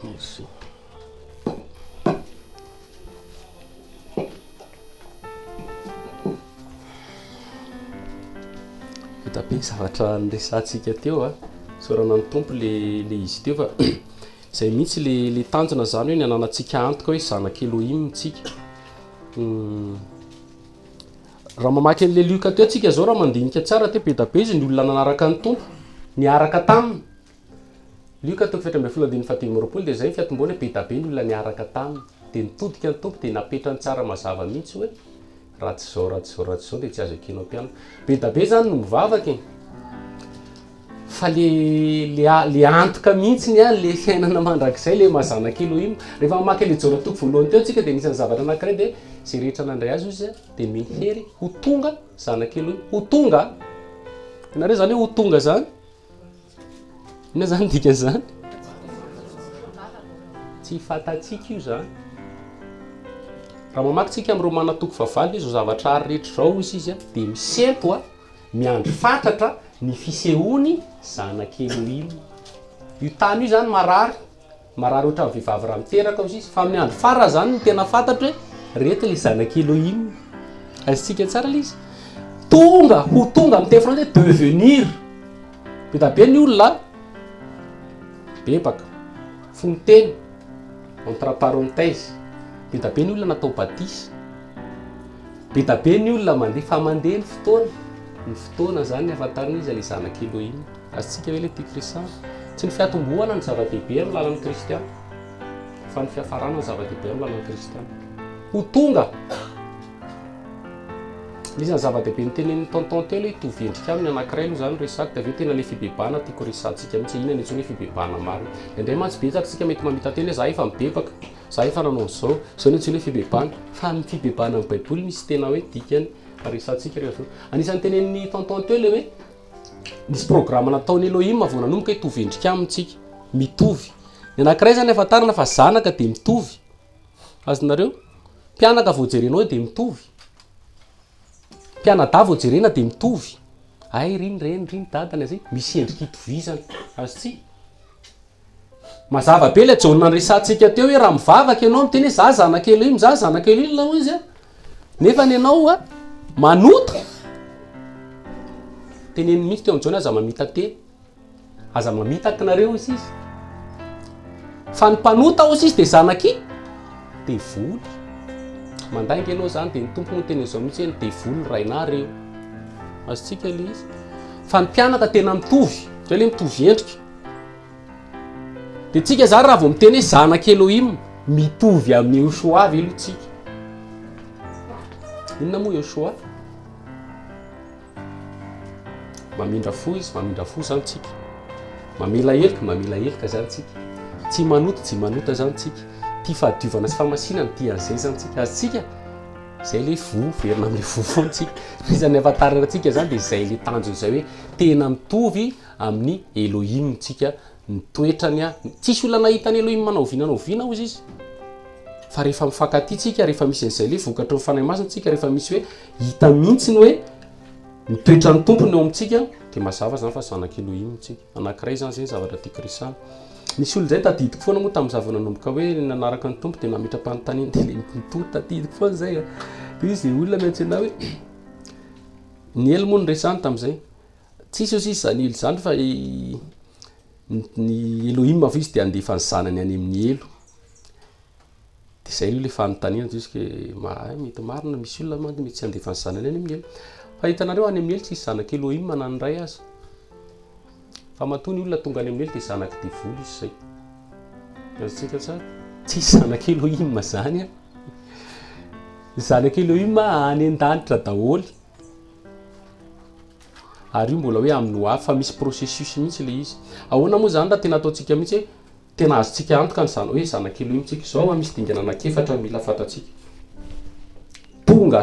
Merci. Hita be zavatra niresantsika teo a sorana ny tompo le izy teo fa izay mihitsy le tanjona zany hoe ny ananantsika antoka hoe zanak' Elohim tsika. Raha mamaky an'le lioka teo atsika zao raha mandinika tsara teo be da be izy ny olona nanaraka ny tompo niaraka taminy. Lioka toko fatra ambin'ny folo andininy fahatelo amby roapolo dia zay ny fiatomboana hoe be da be ny olona niaraka taminy dia nitodika ny tompo dia napetrany tsara mazava mihitsy hoe ratsy zao dia tsy azo ekenao mpiano. Be da be zany no mivavaka e. Fa le antoka mihitsy ny le fiainana mandrakizay le mahazanak' Elohim. Rehefa mamaky le Jona toko voalohany teo tsika dia nisan'ny zavatra anankiray dia zay rehetra nandray azy izy dia mihery ho tonga zanak' Elohim. Ho tonga ianareo zany hoe ho tonga zany ina zany dikan'izany tsy fantatsika io zany. Raha mamaky tsika amin'ny Romana toko fahavalo izy zavatra ary rehetra zao izy dia misento miandry fatratra ny fisehony zanak' Elohim. Io tany io zany marary ohatra amin'ny vehivavy raha miteraka izy fa amin'ny andro fara zany no tena fantatra hoe reto le zanak' Elohim. Azontsika tsara le izy tonga ho tonga amin'ny teny frantsay devenir. Be da be ny olona bebaka fonoteny entre parenthèse. Be da be ny olona natao batisa. Be da be ny olona mandefa mandeha ny fotoana zany afantarina izy le zanak' Elohim. Azontsika hoe le tia kristiana tsy ny fiatombohana ny zava-dehibe amin'ny lalan'ny kristiana fa ny fiafarana ny zava-dehibe amin'ny lalan'ny kristiana. Ho tonga isan'ny zava-dehibe ny tenenin'ny tonton teo hoe hitovy endrika aminy anankiray aloha zany resaka dia aveo tena le fibebana tiako resantsika mihitsy inona ny antsoina hoe fibebana maro. Indray mantsy betsaka tsika mety mamita teny hoe za efa mibebaka za efa nanao zao ny antsoina hoe fibebana fa amin'ny fibebana amin'ny baiboly misy tena hoe dikany resantsika rehefa anisan'ny tenenin'ny tonton teo le hoe nisy programme nataon'ny Elohim vao nanomboka hitovy endrika amintsika mitovy. Ny anankiray zany afantarana fa zanaka dia mitovy. Azonareo mpianaka vao jerenao dia mitovy. Mpianadahy vao jerena dia mitovy. Ay riny dadany zay misy endrika hitovizana. Azontsika mazava be le Jona niresantsika teo hoe raha mivavaka ianao miteny hoe za zanak' Elohim za zanak' Elohim lao izy nefa ny ianao manota teneny mihitsy teo amin'izao aza mamita teny aza mamitakinareo izy fa ny mpanota ozy izy dia zanaky devoly mandainga ianao zany dia ny tompo no tenen'izao mihitsy hoe ny devoly rainareo. Azontsika le izy fa ny mpianaka tena mitovy zay le mitovy endrika dia tsika zany raha vao miteny hoe zanak' Elohim mitovy amin'ny Yoshua avy aloha tsika. Inona moa Yoshua? Mamindra fo izy mamindra fo zany tsika. Mamela helika zany tsika. Tsy manota zany tsika. Tia fahadiovana sy famasinana tia an'izay zany tsika. Azontsika zay le verina amin'le fofontsika. Isan'ny afantarana tsika zany dia zay le tanjona zay hoe tena mitovy amin'ny Elohim tsika ny toetrany tsisy olona nahitany Elohim manao oviana ozy izy. Fa rehefa mifankatia tsika rehefa misy an'izay le vokatry ny fanahy masina tsika rehefa misy hoe hita mihitsy ny hoe ny toetran'ny tompony eo amintsika dia mazava zany fa zanak' Elohim tsika. Anankiray zany zay zavatra tia kristiana. Nisy olo zay tadidiko foana moa tamin'ny zavatra nanomboka hoe nanaraka ny tompo dia nametra-panontaniana dia le mitory tadidiko foana zay dia izy olona miantsena hoe ny elo moa ny resany tamin'izay tsisy ozy izy zany elo zany fa ny Elohim avy izy dia andefa ny zanany any amin'ny elo dia zay io le fanontaniana izy mety marina misy olona mantsy mety tsy andefa ny zanany any amin'ny elo fa hitanareo any amin'ny elo tsisy zanak' Elohim manano ray azy fa matoa ny olona tonga any amin'ny elo dia zanak' devoly izy zay. Azontsika tsara tsisy zanak' Elohim zany zanak' Elohim any an-danitra daholo ary io mbola hoe amin'ny ho avy fa misy processus mihitsy le izy. Ahoana moa zany raha tena ataontsika mihitsy hoe tena azontsika antoka ny hoe zanak' Elohim tsika zao misy dingana anankiefatra mila fantatsika. Tonga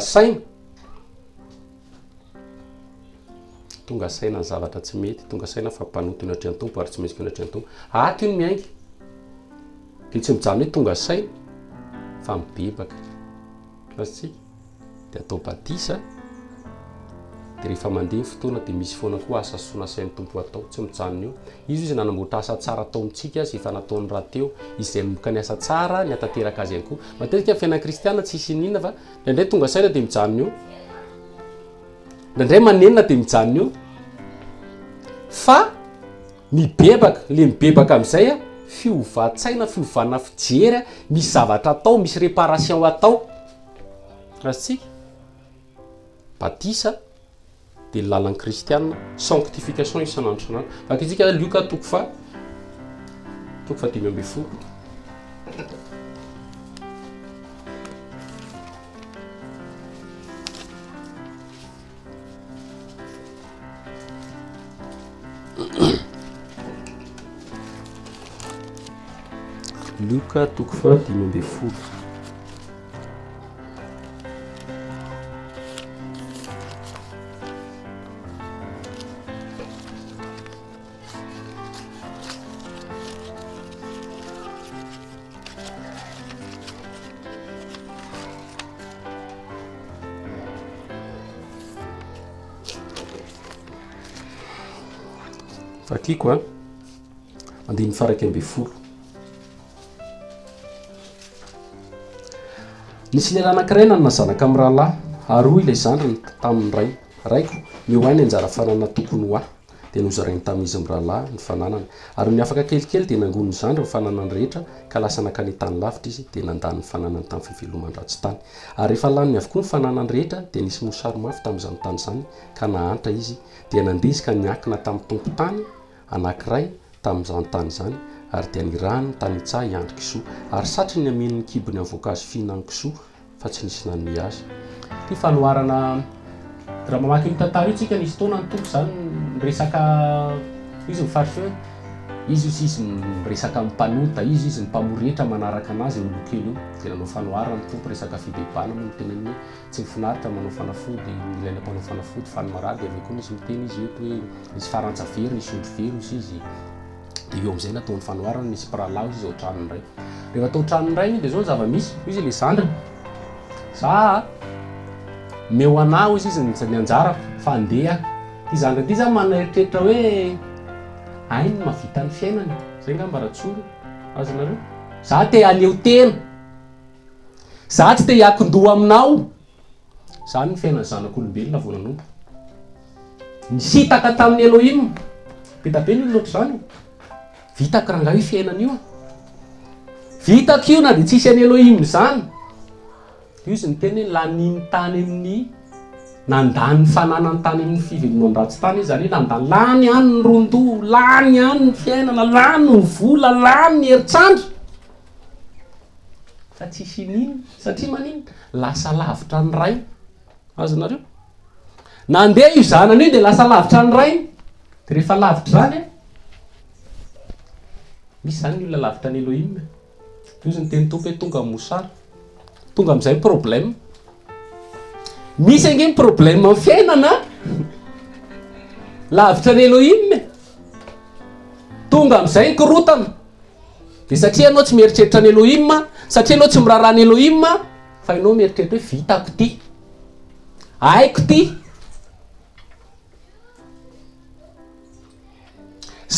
saina ny zavatra tsy mety, tonga saina fa mpanoto ny atrehan'ny tompo ary tsy maintsy ny atrehan'ny tompo. Aty io ny miainga dia tsy mijano hoe tonga saina fa mibebaka. Azontsika dia atao batisa dia rehefa mandeha ny fotoana dia misy foana koa asa soana sain'ny tompo atao tsy mijanona eo izy izy nanamboatra asa tsara atao amintsika azy efa nataony raha teo izy izay nomboka ny asa tsara ny atateraka azy ihany koa matetika fiainana kristiana tsy hisy ninona fa indraindray tonga saina dia mijanona eo indraindray manenina dia mijanona eo fa mibebaka le mibebaka amin'izay a fiovan-tsaina fiovana fijery a misy zavatra atao misy réparation atao azitsika batisa dia lalan'ny kristiana sanctification isan'andro isan'andro fakitsika Luka toko fa 5:10 Luka toko fa 10:10 fakiko a andiny faraky amby folo nisy lera anankiray nanana zanaka amin'ny rahalahy ary hoy ilay zandriny tamin'ny ray raiko miohainy anjara fanana tokony ho ahy dia nozarainy tamin'izy amin'ny rahalahy ny fananany ary ny afaka kelikely dia nangon'ny zandry ny fananany rehetra ka lasa nakany tany lavitra izy dia nandany ny fananany tamin'ny fiveloman-dratsy tany ary rehefa laniny avokoa ny fananany rehetra dia nisy mosary mafy tamin'izany tany izany ka nahantra izy dia nandesika niankina tamin'ny tompo tany anankiray tamin'izany tany izany ary dia nirahany tany itsaha iandry kisoa ary satry ny amen'ny kibony amin'ny voankazo fihinany kisoa fa tsy nisy nanome azy ty fanoharana raha mamaky ny tantara io tsika nisy taona ny tompo zany resaka izy mifaritry hoe izy miresaka mpanota izy ny mpamoretra manaraka anazy olokely io dia nanao fanoharana ny tompo resaka fibebana moa ny tenany hoe tsy mifinaritra manao fanafody ilaina mpanao fanafody fanomarady avy koa nisy miteny izy eto hoe nisy farantsavery nisy ondrovero izy dia eo amin'izay nataony fanoharana nisy piralao izy ao tranony ray rehefa atao tranony ray dia zao ny zava-misy izy le zandriny za meo anao izy ny anjara fandeha ty zandriny ty zany maneritreritra hoe ainy ny mavita ny fiainany zay nga mbaratsoro azonareo za te aleo tena za tsy te hiakin-doha aminao zany ny fiainany zanak'olombelona vao nanompo nisitaka tamin'ny Elohim petabe ny loatra zany vitako rangaha io fiainana io vitako io na dia tsisy any Elohim zany io izy ny teny hoe laniny tany amin'ny nandany fananany tany amin'ny fiveloman-dratsy tany izy zany hoe nandany lany any ny rondo lany any ny fiainana lany ny vola lany ny heritrandro fa tsisy nino satria manino lasa lavitra ny ray azonareo nandeha io zanany io dia lasa lavitra ny ray dia rehefa lavitra zany misy zany ny olona lavitra ny Elohim io izy ny teny tompo hoe tonga amin'ny mosary tonga amin'izay problème misy angeny problème amin'ny fiainana lavitra ny Elohim tonga amin'izay ny korotana dia satria ianao tsy mieritreritra ny Elohim satria ianao tsy miraharaha ny Elohim fa ianao mieritreritra hoe vitako ty haiko ty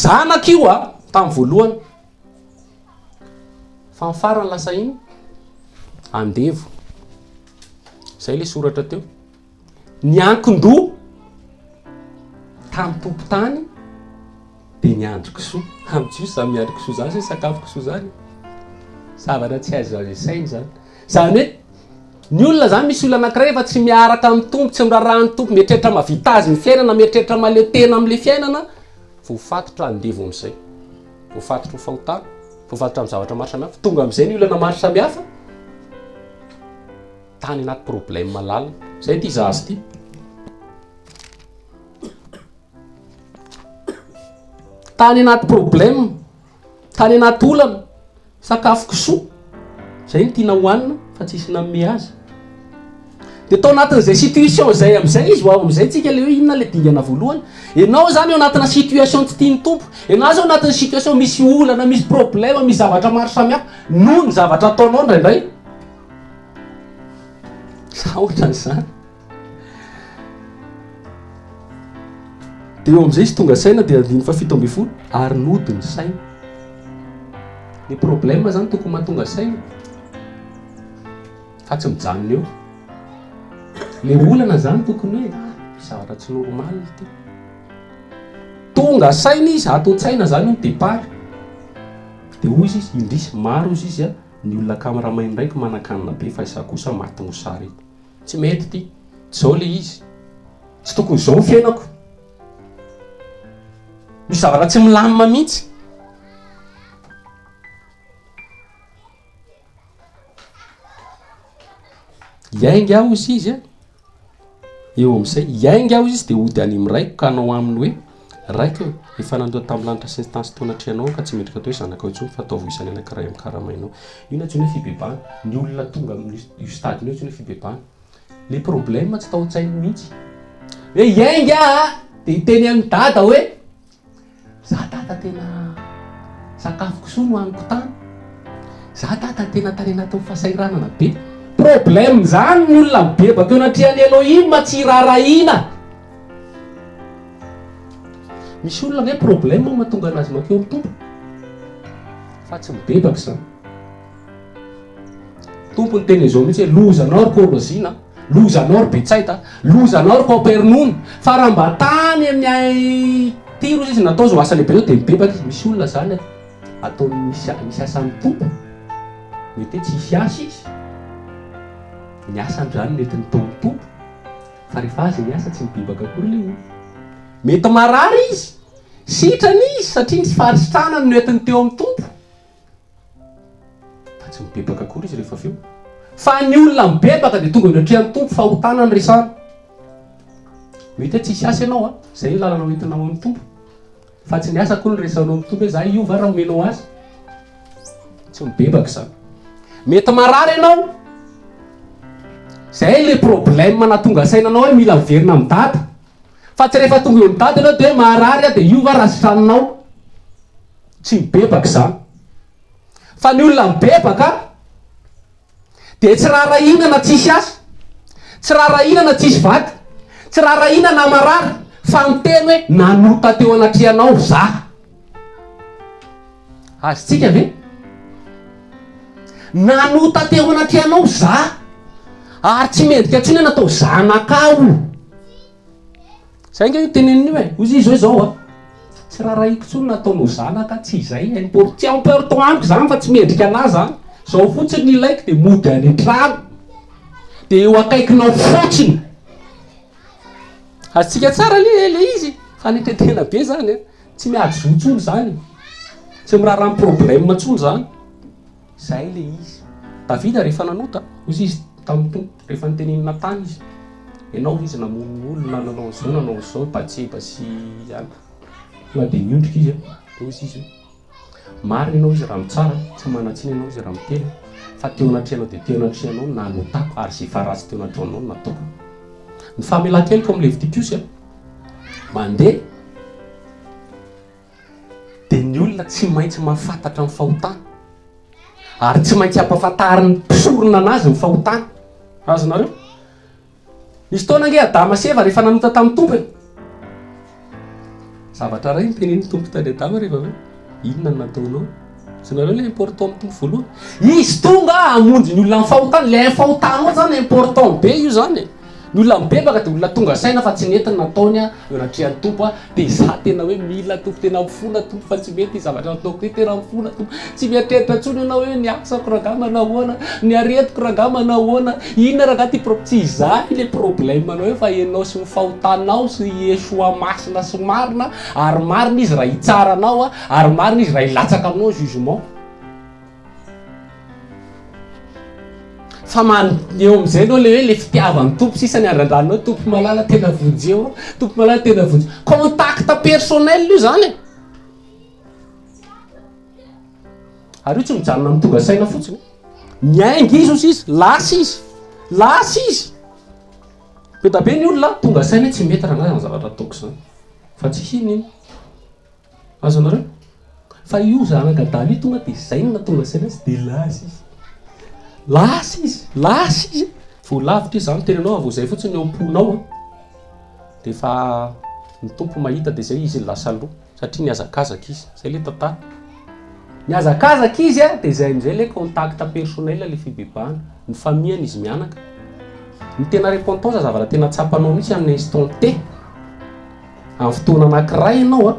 zanaka io tamin'ny voalohany fa ny farany lasa iny andevo zay le soratra teo niankin-doha tamin'ny tompo tany dia niandro kisoa amin'io zany miandro kisoa zany zay sakafo kisoa zany zavatra tsy azo sainy zany zany hoe ny olona zany misy olona anankiray efa tsy miaraka amin'ny tompo tsy miraharaha ny tompo mieritreritra mavita azy ny fiainana mieritreritra maleo tena amin'le fiainana voafatotra andevo amin'izay voafatotra ny fahotana voafatotra amin'ny zavatra maro samihafa tonga amin'izay ny olana maro samihafa tany anaty problème malala zay ty zazy ty tany anaty problème tany anaty olana sakafo kisoa zay ny tiana hohanina fa tsisy nanome azy dia tao anatin'izay situation zay amin'izay izy ho avy amin'izay tsika le hoe inona le dingana voalohany ianao zany eo anatina situation tsy tiany tompo ianao zao anatin'ny situation misy olana misy problème misy zavatra maro samihafa noho ny zavatra ataonao ndraindray sa ohatran'izany dia eo amin'izay izy tonga saina dia adiny fa 7 ary nodiny saina. Ny problème zany tokony mahatonga saina fa tsy mijanona eo. Le olana zany tokony hoe zavatra tsy normal ty. Tonga saina izy atao-tsaina zany ny départ. Dia hoy izy indrisy maro izy ny olona cameraman ndraiky manakanina be fa isa kosa maty no sary. Tsy mety ty. Zao le izy. Tsy tokony zao ny fiainako. Misy zavatra tsy milamina mihitsy. Iainga aho izy eo amin'izay iainga aho izy dia hody any miraiko ka anao aminy hoe raika efa nandoa tamin'ny lanitra sy tansy tonatreanao ka tsy mendrika atao hoe zanaka intsony fa ataovy isany anankiray amin'ny karamainao. Io na tsy hoe fibebahana. Ny olona tonga io stadiny io tsy hoe fibebahana. Le problème tsy tao-tsainy mihitsy. Hoe iainga dia hiteny amin'ny dada hoe za dada tena sakafoko soa no haniko tany. Za dada tena tany anatin'ny fahasahiranana be. Problème zany ny olona mibebaka eo anatrihan'ny Elohim tsy rarahina. Misy olona hoe problème mahatonga anazy makeo amin'ny tompo fa tsy mibebaka zany. Tompony teny izao mihitsy hoe lozanao ry Kôrozina, lozanao ry Betsaida, lozanao ry Kapernaum. Fa raha mba tany amin'ny tiro izy natao zao asa lehibe zao dia mibebaka izy. Misy olona zany atao misy asan'ny tompo mety hoe tsisy asa izy. Ny asany zany mety ny taon'ny tompo fa rehefa azy ny asa tsy mibebaka akory le olo. Mety marary izy, sitrany izy satria ny faharitranany no entiny teo amin'ny tompo fa tsy mibebaka akory izy rehefa avy eo. Fa ny olona mibebaka dia tonga natrehan'ny tompo fahotana ny resana. Mety hoe tsisy asa ianao zay lalanao entinao amin'ny tompo fa tsy ny asa koa ny resanao amin'ny tompo hoe za iova raha omenao azy. Tsy mibebaka zany. Mety marary ianao, zay le problème nahatonga sainanao hoe mila miverina amin'ny dada. Fa tsy rehefa tonga eo amin'ny dada ianao dia hoe marary dia iova rasitranonao. Tsy mibebaka zany. Fa ny olona mibebaka dia tsy rarahina na tsisy asa, tsy rarahina na tsisy vady, tsy rarahina na marary, fa miteny hoe nanota teo anatrihanao za. Azontsika ve? Nanota teo anatrihanao za ary tsy mendrika intsony hoe natao zanakao. Zay nge io teneniny hoe ozy izy hoe zao tsy rarahiko intsony nataonao zanaka, tsy izay tsy important amiko zany fa tsy mendrika anazy zany. Zao fotsiny ilaiko dia mody any an-trano dia eo akaikinao fotsiny. Azontsika tsara le izy fa netretena be zany tsy miady zotsony zany, tsy mirara amin'ny problème ntsony zany. Zay le izy. Davida rehefa nanota ozy izy tamin'ny tompo rehefa nitenenina tany izy, ianao izy namono olona nanao zao Batseba sy ihany tonga dia miondrika izy dia ozy izy marina ianao izy raha mitsara, tsy manatsiny ianao izy raha miteny fa teo anatrihanao dia teo anatrihanao nanotako ary zay farasy teo anatrihanao no nataoko. Ny famelan-keloka amin'ny Levitikosy mandeha dia ny olona tsy maintsy mahafantatra ny fahotana ary tsy maintsy ampahafantariny mpisorona anazy ny fahotana. Azonareo? Nisy taona ange Adama sy Eva rehefa nanota tamin'ny tompo zavatra ray nitenen'ny tompo tany Adama rehefa hoe inona no nataonao? Azonareo le important amin'ny tompo voalohany. Izy tonga hamonjy ny olona amin'ny fahotana. Le fahotanao zany important be io zany. Ny olona mibebaka dia olona tonga saina fa tsy netiny nataony eo anatrihan'ny tompo dia za tena hoe mila tompo, tena mifona tompo fa tsy mety zavatra nataoko ty, tena mifona tompo. Tsy mieritreritra intsony ianao hoe ny asako ragama nahoana, ny aretiko ragama nahoana, inona raga ty tsy izay le problème anao hoe fa ianao sy ny fahotanao sy esoa masina sy marina ary marina izy raha hitsaranao ary marina izy raha hilatsaka aminao jugement. Fa eo amin'izay anao le hoe le fitiavan'ny tompo sisa ny andran-dranonao, tompo malala tena vonjeo, tompo malala tena vonjeo. Contact personnel io zany. Ary io tsy mijanona amin'ny tonga saina fotsiny. Miainga izy ozy izy, lasy izy. Beta be ny olona tonga saina tsy mety raha anazy zavatra ataoko zany. Fa tsy hininy. Azonareo? Fa io zanak'Adama io tonga dia zay no natonga saina izy dia lasy izy voalavitra izy zany tenanao vao zay fotsiny eo am-ponao dia fa ny tompo mahita dia zay izy lasa loha satria niazakazaka izy zay le tantara niazakazaka izy a dia zay amin'izay le contact personnel le fibebahana ny famiany izy mianaka ny tena repentance zavatra tena tsapanao mihitsy amin'ny instant T amin'ny fotoana anankiray ianao a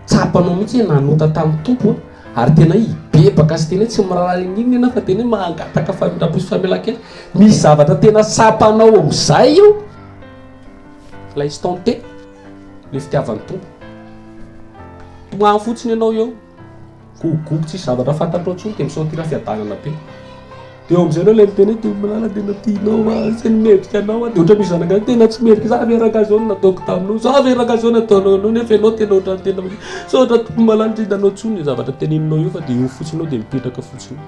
tsapanao mihitsy nanota tamin'ny tompo ary tena ibebaka sy tena tsy miralalin'iny ianao fa tena mangataka famindraposy famelakely misy zavatra tena tsapanao amin'izay io la instant T le fitiavan'ny tompo tomany fotsiny ianao eo gogogo tsisy zavatra fantatrao ntsony dia misantira fiadanana be dia eo amin'izay anao ilay miteny hoe dia malala tena tianao sy ny medika anao dia ohatra misy zanaka tena tsy medika za veraka zao no nataoko taminao za veraka zao nataonao anao nefa ianao tena ohatra tena so ohatra tompo malala tsy hitanao ntsony zavatra teneninao io fa dia eo fotsiny ao dia mipetraka fotsiny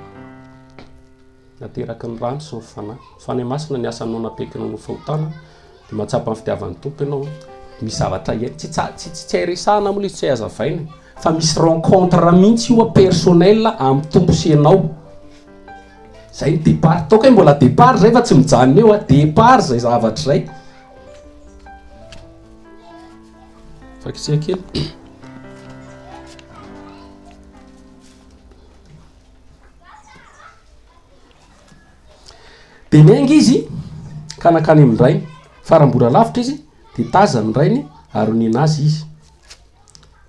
nateraky ny rano sy ny fanahy fanay masina ny asanao napekinao no fahotana dia mahatsapa ny fitiavan'ny tompo ianao misy zavatra tsy airesahana moa le tsy azavaina fa misy rencontre mihitsy io a personnel amin'ny tompo sy ianao zay ny départ ataoko hoe mbola départ zay fa tsy mijanona eo a départ zay zavatra zay fakitsika kely dia miainga izy kanakany amin'ndrainy farambora lavitra izy dia taza ny rainy ary nina azy izy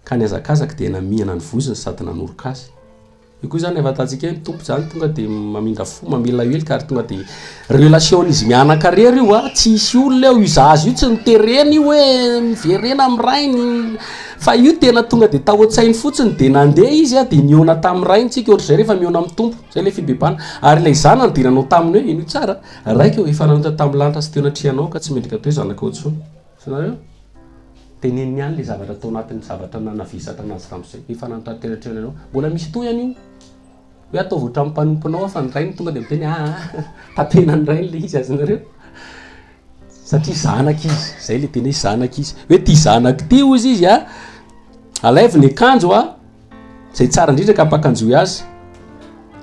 ka niazakazaka dia namihana ny voziny sady nanoroka azy io koa zany efa tantsika hoe ny tompo zany tonga dia mamindra fo mamela helika ary tonga dia relation izy mianakarery io a tsy isy olona eo usage io tsy nitereny io hoe miverena amin'ny rainy fa io tena tonga dia taho-tsainy fotsiny dia nandeha izy a dia niona tamin'ny rainy tsika ohatra zay rehefa miona amin'ny tompo zay le fibebana ary ilay zana ny diranao taminy hoe ino tsara raika eo efa nanota tamin'ny lanitra sy teo anatrianao ka tsy mendrika toe zanaka ao ntsony sanareo teneniny ihany le zavatra atao anatin'ny zavatra nanavisatra anazy ram'izay efa nanotrateratrena anao mbola misy toy any io hoe atao voatra amin'ny mpanomponao fa ny rainy tonga dia miteny tapena ny rainy le izy azonareo satria zanaka izy zay le tena izy zanaka izy hoe ty zanaka ty ozy izy a alaiviny akanjo a zay tsara indrindra ka ampakanjoy azy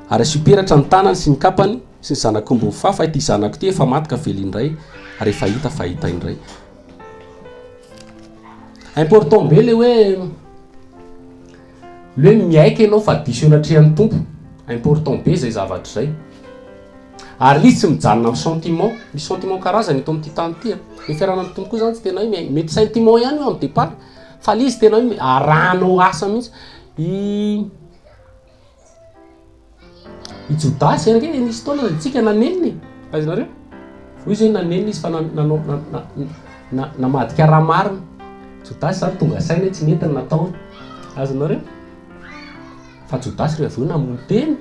ary asiperatra ny tanany sy ny kapany sy ny zanakombo mifafa ty zanako ty efa maty ka vely indray ary efa hita fa hita indray important be le hoe miaika ianao fa diso anatrehan'ny tompo important be zay zavatra zay ary lizy tsy mijanona amin'ny sentiment misy sentiment karazany eto amin'ity tany ty ny fiaranany tompo koa zany tsy tena hoe mety sentiment ihany io amin'ny départ fa lizy tena hoe aranao asa mihitsy i Jodasy ange nisy taona tsika naneniny azonareo io zay naneniny izy fa namadika raha marina Jodasy zany tonga saina tsy netiny natao azonareo fa Jodasy rehefa avy eo namono teny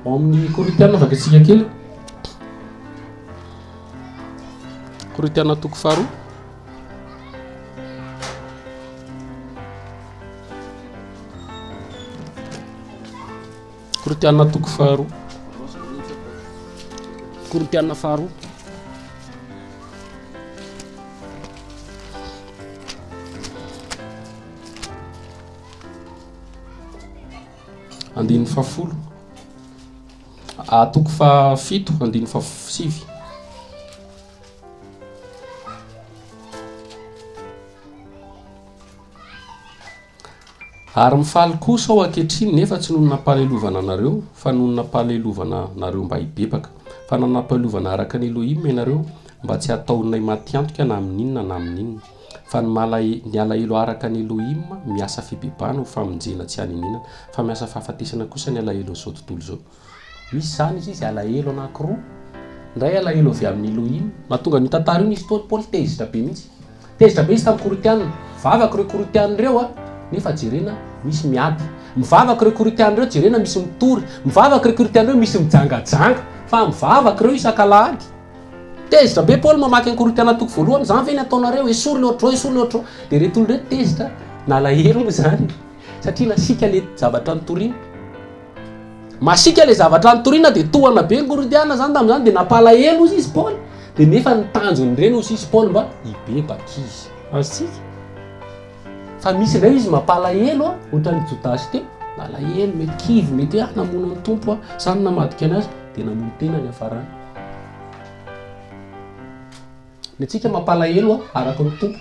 ao amin'ny Korintiana vaky atsika kely Korintiana toko faharoa Korintiana toko faharoa Korintiana faharoa andin'ny fahafolo toko fahafito andin'ny fahasivy ary mifaly kosa ao ankehitriny nefa tsy noho nampahalelovana anareo fa noho nampahalelovana nareo mba hibebaka fa nampahalelovana araka ny Elohim ianareo mba tsy hataonay matiantoka na amin'inona na amin'inona fa ny alahelo araka ny Elohim miasa fibebahana ho famonjena tsy haninina fa miasa fahafatesana kosa ny alahelo zao tontolo zao misy zany izy alahelo anankiroa ndray alahelo avy amin'ny Elohim mahatonga ny tantara io nisy Paul tezitra be mihitsy tezitra be izy tamin'ny Korintiana mivavaka ireo Korintiana ireo a nefa jerena misy miady mivavaka ireo Korintiana ireo jerena misy mitory mivavaka ireo Korintiana ireo misy mijangajanga fa mivavaka ireo isan-kalahady tezitra be Paul mamaky ny Korintiana toko voalohany zany ve ny ataonareo esory le ohatro esory le ohatro dia retolo ireo tezitra nalahelo moa zany satria nasika le zavatra nitoriana masika le zavatra nitoriana dia tohana be ny Korintiana zany tamin'izany dia nampalahelo izy Paul dia nefa nitanjony ireny ozy izy Paul mba hibebaka izy azontsika fa misy indray izy mampalahelo a ohatran'ny Jodasy teo nalahelo mety kivy mety hoe namono ny tompo a zany namadika anazy dia namono tena ny afarany ny atsika mampalahelo araka ny tompo.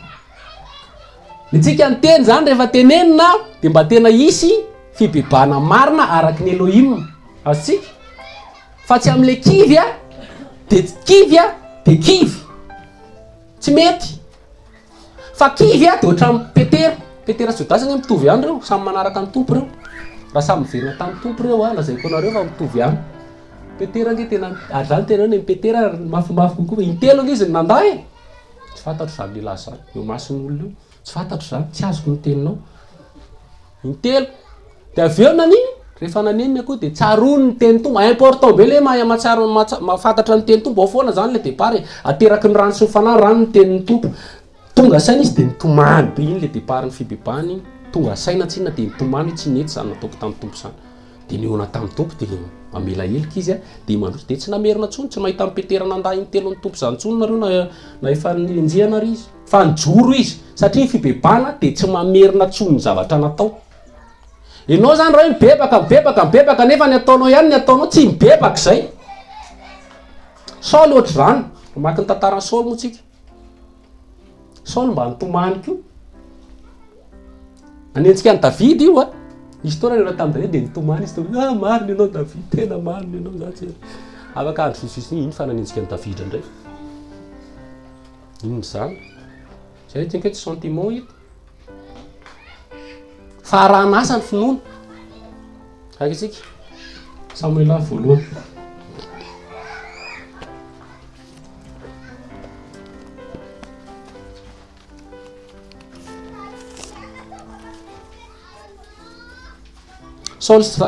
Ny tsika ny teny zany rehefa tenenina de mba tena isy fibebana marina araky ny Elohim azontsika, fa tsy am'le kivy de kivy de kivy tsy mety, fa kivy de ohatran'ny petera sy odasany mitovy ihany reo, samy manaraka ny tompo reo, raha samy miverina tamin'ny tompo reo lazaiko anareo fa mitovy ihany. Petera nge tena ary zany tena hoe petera mafimafy kokoa, intelo nge izy nanday tsy fantatro zany lehilahy zany eo mason'olona io, tsy fantatro zany, tsy azoko ny teninao intelo. De avy eo naniny rehefa naneniny akoa de tsaroany ny teny tompo, important be le mahay mahatsara mahafantatra ny teny tompo ao foana zany le départ ateraky ny rano sy ny fanahy rano ny tenin'ny tompo, tonga saina izy de nitomany be iny le départ ny fibebahany, tonga saina tsinona de nitomany tsy nety zany nataoko tamin'ny tompo zany, de niona tamin'ny tompo de mamela helika izy de mandroso de tsy namerina tsony, tsy mahita mipetera nanday intelo ny tompo zany tsony nareo na efa nenjiana ry izy, fa nijoro izy satria ny fibebahana de tsy mamerina tsony ny zavatra natao. Ianao zany raha mibebaka nefa ny ataonao ihany ny ataonao tsy mibebaka zay. Saoly ohatr' zany, mamaky ny tantaran'ny Saoly moa tsika. Saoly mba nitomany koa, anentsika ny Davidy io izy toa raha tamin'ny Davidy de nitomany izy toa mariny ianao Davidy, tena mariny ianao zany tsy afaka andro sisisiny iny fa nanentsika ny Davidy indray. Inona zany? Zay tsika tsy sentiment hita. Fa raha nasa ny finoana aka tsika Samuela voalohany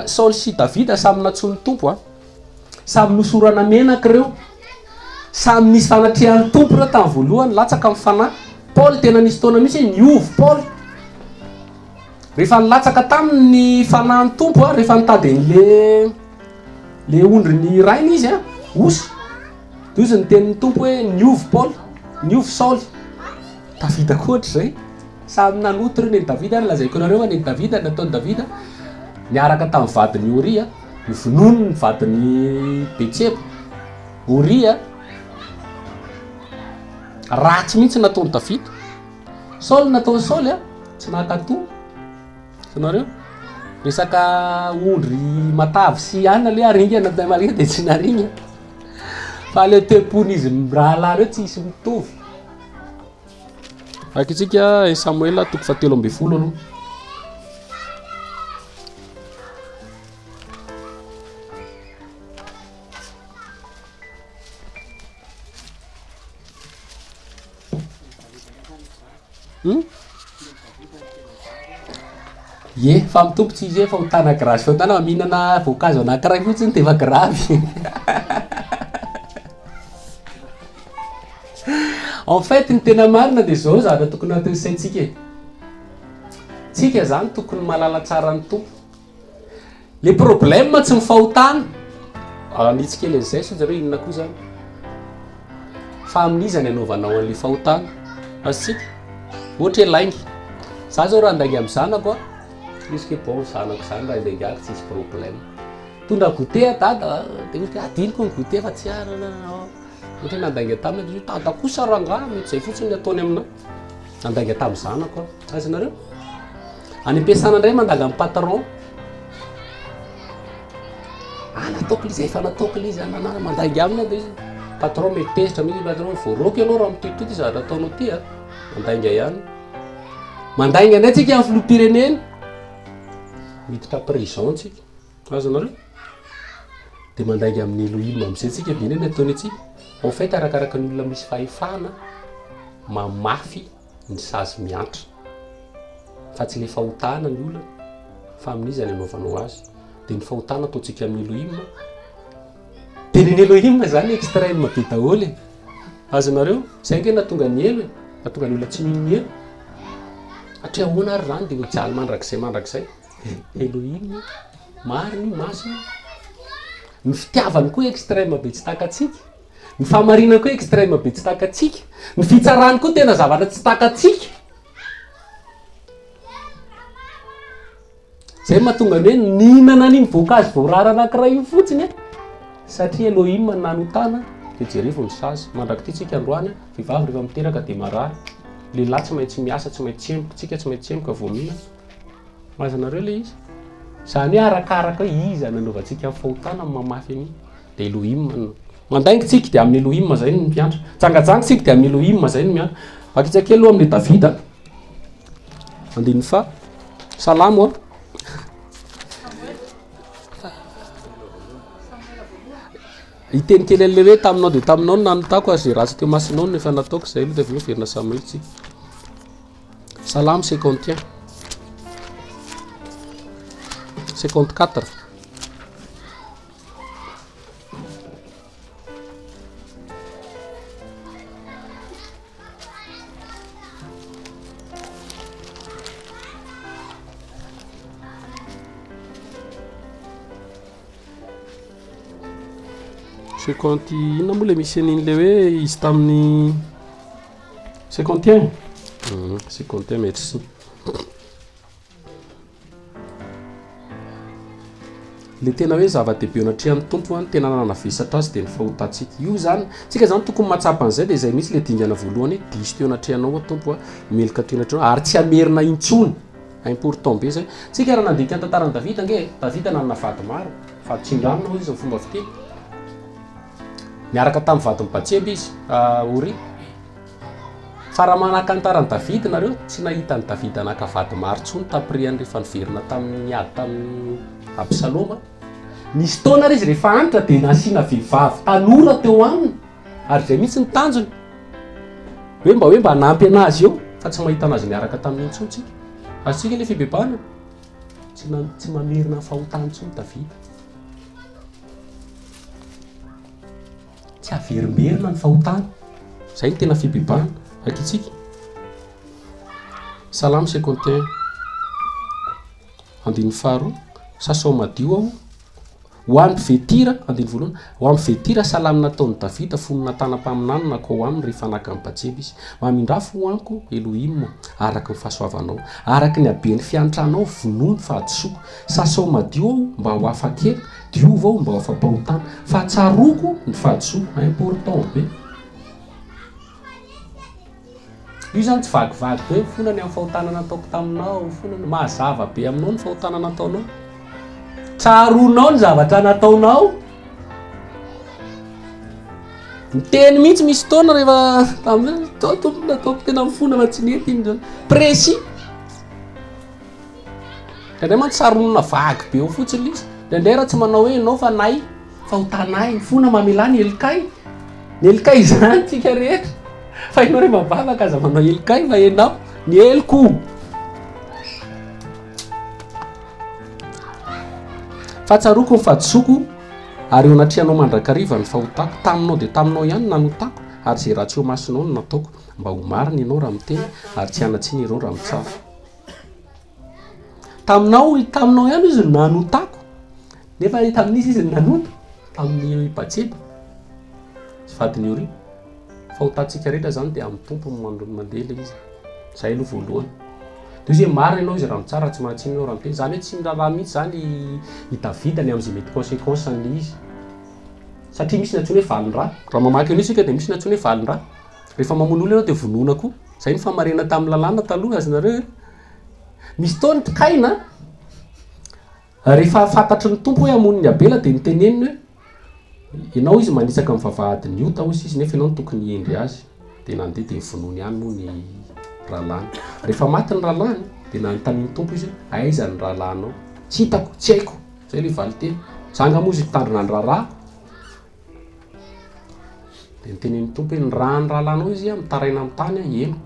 Saoly sy Davida samy natsony tompo samy nosorana menaka reo, samy nisy fanatrehan'ny tompo reo tamin'ny voalohany latsaka amin'ny fanahy. Paul tena nisy taona misy niovy Paul rehefa nilatsaka tamin'ny fanahin'ny tompo rehefa nitady le ondry ny rainy izy osy de izy ny tenin'ny tompo hoe niovy Paul, niovy Saoly. Davida koa ohatr'izay samy nanoto reo, neny Davida lazaiko anareo neny Davida nataon'ny Davida niaraka tamin'ny vadiny Oria, ny vonono ny vadiny Betseba Oria ratsy mihitsy nataon'ny Davida. Saoly nataon'ny Saoly tsy nakato sanareo resaka ondry matavy sy ana le aringa natay malika de tsy naringa, fa le tempony izy raha la reo tsy isy mitovy. Akitsika Samuela 7:12 aloha. Ye, fa mitompo tsy izy fa mitana grâce fa tana mihinana voankazo anankiray fotsiny de efa gravy. En fait ny tena marina de zao zavatra tokony atao saintsika tsika zany tokony malala tsara ny tompo. Le problème tsy mifahotana anitsika lezay so zareo inona koa zany fa amin'izany anaovanao an'le fahotana azontsika ohatra hoe laingy za zao raha andaingy amin'ny zanako izy ke bon zanako zany raha indaingiako tsy isy problème, tondra goûter dada de ohatry adiniko ny goûter fa tsy ohatra hoe nandainga taminy tada kosa ranga mety zay fotsiny ataony amina nandainga tamin'ny zanako azonareo. Any am-piasana indray mandanga amin'ny patron nataoko lizy efa nataoko lizy mandainga amina de izy patron mety tezitra mihitsy patron voaroky anao raha mitotitoty zavatra ataonao ty mandainga ihany. Mandainga indray tsika amin'ny filoham-pirenena miditra prison tsika azonareo de mandainga amin'ny Elohim am'izay tsika beneny ataony atsika. En fait arakaraka ny olona misy fahefana mamafy ny sazy miantra fa tsy le fahotana ny olona fa amin'izany anaovanao azy. De ny fahotana ataontsika amin'ny Elohim de ny Elohim zany extrême be daholo azonareo. Zay nge natonga ny elo natonga ny olona tsy mino ny elo atria ahoana ary zany de ho jaly mandrakizay Elohim mariny masina. Ny fitiavany koa extrême be tsy takatsika, ny famarinany koa extrême be tsy takatsika, ny fitsarany koa tena zavatra tsy takatsika. Zay mahatonga hoe nihinana an'iny voankazo voarara anankiray io fotsiny satria Elohim nanotana dia jerivo ny sazy mandraky ty tsika androany vehivavy rehefa miteraka dia marary lehilahy tsy maintsy miasa tsy maintsy tsemboka tsika tsy maintsy tsemboka vao mihina mazanareo le izy zany hoe arakaraka hoe iza nanaovantsika amin'ny fahotana amin'ny mamafy an'iny dia Elohim mandaingy tsika dia amin'ny Elohim zay no miantra tsangatsanga tsika dia amin'ny Elohim zay no miantra vakitsaka aloha amin'ny Davida andiny fa salamo iteny kely an'le hoe taminao dia taminao no nanotako ary zay ratsy teo masinao no efa nataoko zay aloha dia avy eo verina Samuel tsika salamo 51 54 50 inona moa le misy an'iny le hoe izy tamin'ny 51 51 merci le tena hoe zava-dehibe anatrehan'ny tompo any tena nanavesatra azy dia ny fahotantsika io zany tsika zany tokony matsapa an'izay dia izay misy le dingana voalohany hoe diso teo anatrehanao a tompo a melika teo anatrehanao ary tsy amerina intsony important be zay tsika raha nandika ny tantarany Davida nge Davida nanana vady maro vady tsindramina izy ny fomba fiteny miaraka tamin'ny vadiny Batseba izy Ori fa raha manaka ny tarany Davida nareo tsy nahita ny Davida naka vady maro tsony tapriany rehefa niverina tamin'ny ady tamin'ny Absaloma nisy taona izy rehefa antitra dia nasiana vehivavy tanora teo aminy ary zay mihitsy ny tanjony hoe mba hanampy anazy eo fa tsy mahita anazy miaraka tamin'ny intsony tsika ary tsika le fibebana tsy mamerina ny fahotany tsony Davida tsy averimberina ny fahotany zay ny tena fibebana akitsika salamo 51 andiny faharoa sasao madio aho ho amin'ny vetira andiny voalohany ho amin'ny vetira salamy nataon'ny Davida fony natana-paminany nakao aminy rehefa naka ny Batseba izy mamindrafo ho amiko Elohim araka ny fahasoavanao araka ny habeny fiantranao vonoany fahadisoako sasao madio aho mba ho afa-kely diova aho mba ho afa-pahotana fa tsaroko ny fahadisoako important be io zany tsy vakivaky be fonany amin'ny fahotana nataoko taminao fonany mazava be aminao ny fahotana nataonao tsaronao ny zavatra nataonao ny teny mihitsy misy taona rehefa tamin'tao nataoko tena mifona fa tsy nety iny zany précis indray mantsy tsaronona vaky be eo fotsiny izy indray raha tsy manao hoe ianao fa nay fahotanay ny fona mamela ny elikay zany tsika rehetra fa ianao rehefa mivavaka aza manao elikay fa ianao ny eliko fa tsaroko ny fahadisoako ary eo anatrehanao mandrakariva ny fahotako taminao dia taminao ihany nanotako ary zay raha tsy eo masinao no nataoko mba ho marina ianao raha miteny ary tsy hanatsiny ianao raha mitsara taminao ihany izy no nanotako nefa tamin'izy izy ny nanota tamin'ny Batseba tsy vadiny Ori fahotantsika rehetra zany dia amin'ny tompo mandeha le izy zay aloha voalohany dia izy hoe marina ianao izy raha mitsara tsy mahatsiny ianao raha miteny zany hoe tsy niraharaha mihitsy zany i Davida ny amin'izay mety conséquence an'le izy satria misy natsony hoe valin-draha raha mamaky an'io sika dia misy natsony hoe valin-draha rehefa mamono olo ianao dia vonoina koa zay ny famarena tamin'ny lalàna taloha azonareo misy taony Kaina rehefa fantatry ny tompo hoe hamono ny abela dia niteneniny hoe ianao izy manitsaka amin'ny vavahadiny ota hozy izy nefa ianao no tokony hiendry azy dia nandeha dia vonoiny ihany moa ny rahalany rehefa maty ny rahalany dia nanontaniany tompo izy hoe aiza ny rahalanao tsy hitako tsy haiko zay le valiteny zanga moa izy hitandrina ny raharaha dia nitenen'ny tompo hoe ny raha ny rahalanao izy mitaraina amin'ny tany eno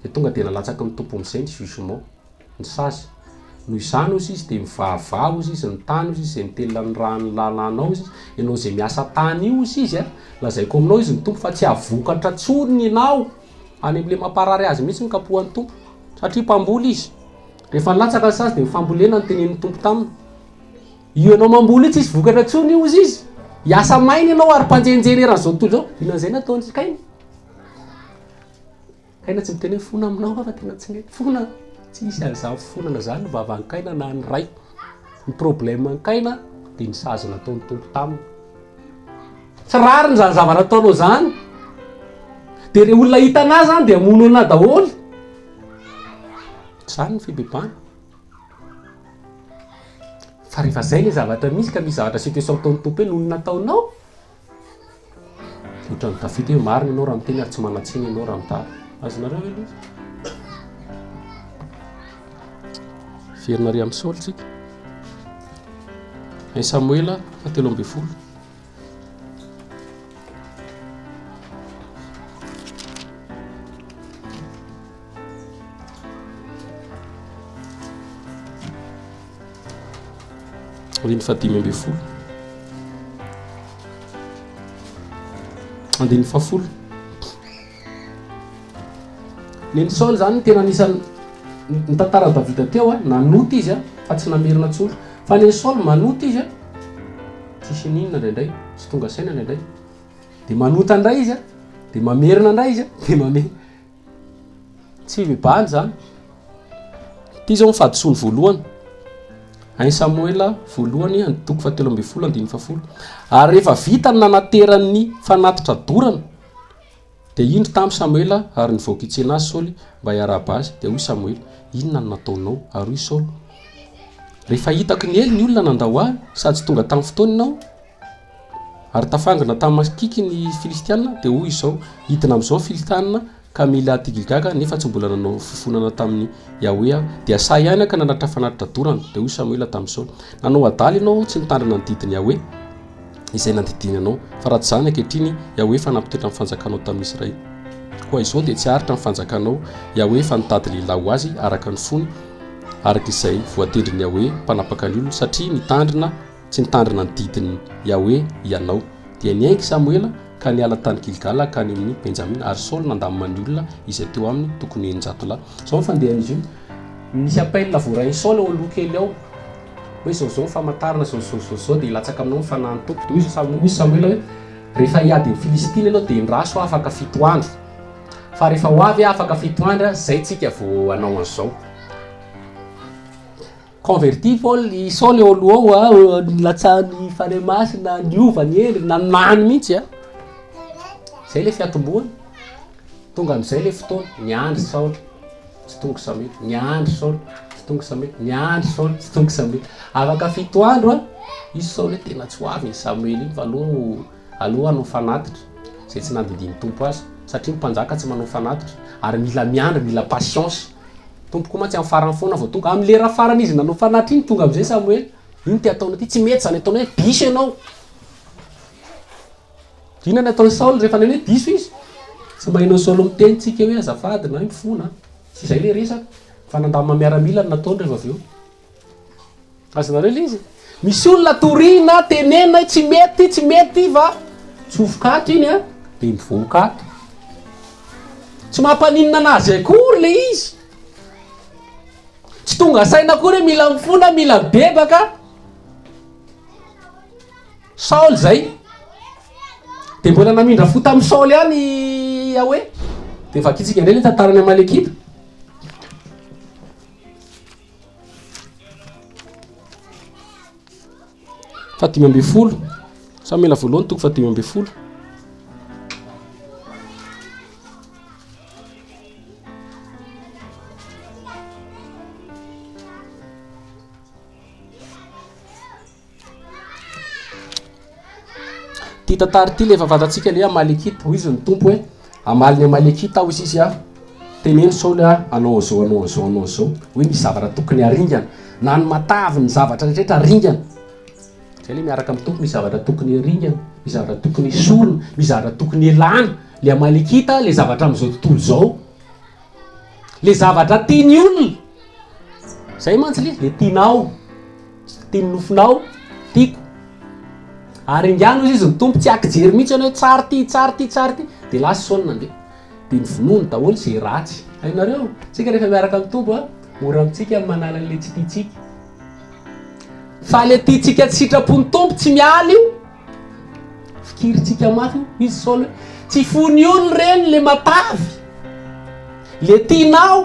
dia tonga dia nalatsaka ny tompo amin'izay ny jugement ny sazy noho izany ozy izy dia mivavah ozy izy ny tany ozy izy zay mitelona ny raha ny lalanao izy ianao zay miasa tany io ozy izy lazaiko aminao izy ny tompo fa tsy avokatra tsony ianao any amin'le mamparary azy mihitsy ny kapohan'ny tompo satria mpamboly izy rehefa nilatsaka ny sazy dia mifambolena ny tenen'ny tompo taminy io ianao mamboly itsy izy vokatra tsony io ozy izy hiasa maina ianao ary mpanjenjeny eran'izao tontolo zao inan'izay nataony Kaina tsy miteny hoe fona aminao fa tena tsy mety fona tsy isy an'izany fonana zany ny vavan'ny Kaina na ny ray ny problème ny Kaina dia ny sazy nataon'ny tompo taminy tsy rariny zany zavatra ataonao zany dia re olona hitanà zany dia amono ana daholo zany ny fibebahana fa rehefa zay le zavatra misy ka misy zavatra situation ataon'ny tompo hoe noho ny nataonao ohatrany tafity hoe marina ianao raha miteny ary tsy manatsiny ianao raha mitary azonareo ve lozy ferinare amin'ny Saoly tsika ny Samuela 17. Andiny 15. Andiny 10. Neny Saoly zany tena anisan'ny ny tantara Davida teo nanota izy fa tsy namerina tsoro fa neny Saoly manota izy tsisy ninona indraindray tsy tonga saina indraindray dia manota indray izy dia mamerina indray izy dia tsy bebahany zany ty zao mifadisony voalohany any Samuela voalohany andoko 17 andiny 10 ary rehefa vita ny nanateran'ny fanatitra dorana dia indro tamin'ny Samuela ary nivoaka hitsena azy Saoly mba hiarahaba azy dia hoy Samuela inona no nataonao ary hoy Saoly rehefa hitako ny ely ny olona nandahoany sady tonga tamin'ny fotoana ianao ary tafangana tamin'ny makiky ny Filistiana dia hoy izao hitina amin'izao Filistiana ka mila Tigilgaga nefa tsy mbola nanao fifonana tamin'ny Yahweh dia sa ihany ka nanatra fanatitra dorana dia hoy Samuela tamin'ny Saoly nanao adaly ianao tsy nitandrina ny didiny Yahweh izay nandidiny anao fa raha tsy zany ankehitriny Yahweh fa nampitoetra amin'ny fanjakanao tamin'ny Israely koa izao dia tsy aritra ny fanjakanao Yahweh fa nitady lehilahy ho azy araka ny fony araka izay voatendriny Yahweh mpanapaka ny olona satria nitandrina tsy nitandrina ny didiny Yahweh ianao dia niaingy Samuela ka niala tany Gilgala ka ny amin'ny Benjamina ary Saoly nandamina ny olona izay teo aminy tokony 900 lahy zao fandehan'izy io nisy appel voarainy Saoly ao aloha kely ao hoe zao famantarana zao dia ilatsaka aminao mifanahany tompo dia hoy Samuela hoe rehefa hiady ny Filistina ianao dia ndraso afaka 7 andro fa rehefa ho avy afaka 7 andro zay tsika vao anao an'izao converti Paul Saoly eo aloha ao nilatsany fanemasina niova ny endry nanany mihitsy zay le fiatomboany tonga amin'izay le fotoana niandry Saoly tsy tonga Samuel niandry Saoly tsy tonga Samuel niandry Saoly tsy tonga Samuel afaka 7 andro izy Saoly hoe tena tsy ho avy ny Samuel iny fa aloha hanao fanatitra zay tsy nandidiny tompo azy satria mpanjaka tsy manao fanatitra ary mila miandry mila patience tompo koa mantsy amin'ny farany foana vao tonga amin'ny lera farany izy nanao fanatitra iny tonga amin'izay Samuel iny ty ataona ty tsy mety zany ataona hoe diso ianao ina ny ataony Saoly rehefa neny hoe diso izy tsy mahinao Saoly miteny tsika hoe azafady na mifona tsy izay le resaka fa nandamina miaramila ny nataony rehefa avy eo azonareo le izy misy olona torina tenena tsy mety va tsofokato iny dia mivoakato tsy mampaninona anazy akory le izy tsy tonga saina akory hoe mila mifona mila bebaka Saoly zay dia mbola namindra fo tamin'ny Saoly ihany Yahweh dia vakitsika indray le tantarany Amalekita fa 10 Samuela voalohany toko fa 10. Ty tantara ty le efa fantatsika le Amalekita hoy izy ny tompo hoe amaly ny Amalekita ao izy teneny Saoly anao zao hoe misy zavatra tokony aringana na ny matavy ny zavatra rehetra aringana zay le miaraka amin'ny tompo misy zavatra tokony aringana misy zavatra tokony sorona misy zavatra tokony elana le Amalekita le zavatra amin'izao tontolo zao le zavatra tiany olona zay mantsy le tianao tiany nofinao tiako aringano izy ny tompo tsy akijery mihitsy hoe tsara ty dia lasa Saoly nandeha dia nivonoany daholo zay ratsy hainareo tsika rehefa miaraka amin'ny tompo mora amintsika amin'ny manala le tsy tiantsika fa le tiantsika tsy sitrapony tompo tsy mialy io fikiritsika mafy izy Saoly tsy fony olo reny le matavy le tianao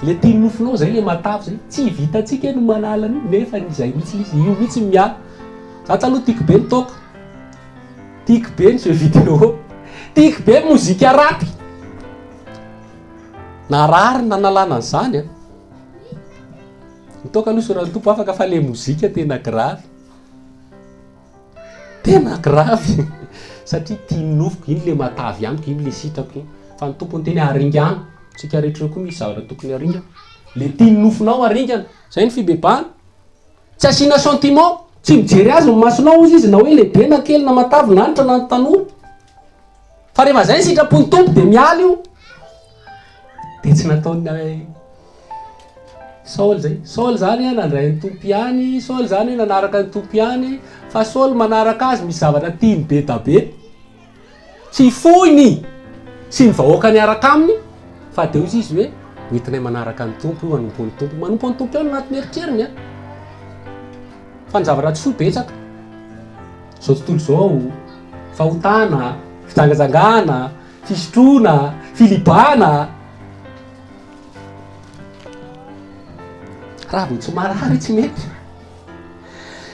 le tiany nofinao zay le matavy zay tsy vitatsika no manala nefa izay mihitsy io mihitsy miala za taloha tiako be ny taoko tiako be ny jeu vidéo, tiako be mozika rapy. Narary na nalana an'izany a. Mitoka aloha soran'ny tompo afaka fa le mozika tena gravy. Tena gravy. Satria tia nofoko, iny le matavy amiko, iny le sitrako iny. Fa ny tompony teny aringana. Tsika rehetra koa misy zavatra tokony aringana. Le tia nofonao aringana. Zay ny fibebahana. Tsy asiana sentiment, tsy mijery azy ny masonao izy na hoe lehibe na kely na matavy na anitra na ny tanora. Fa rehefa zay ny sitrapony tompo dia miala io. Dia tsy nataony Saoly zay. Saoly zany nandray ny tompo ihany, Saoly zany nanaraka ny tompo ihany, fa Saoly manaraka azy misy zavatra tiany be da be. Tsy foiny, sy ny vahoaka niaraka aminy, fa dia izy hoe entinay manaraka ny tompo io, manompo ny tompo. Manompo ny tompo io no anatin'ny eritreriny a. Fa ny zavatra tsy foy betsaka. Zao tontolo zao, fahotana, fijangajangana, fisotroana, filibana. Raha vao tsy marary tsy mety.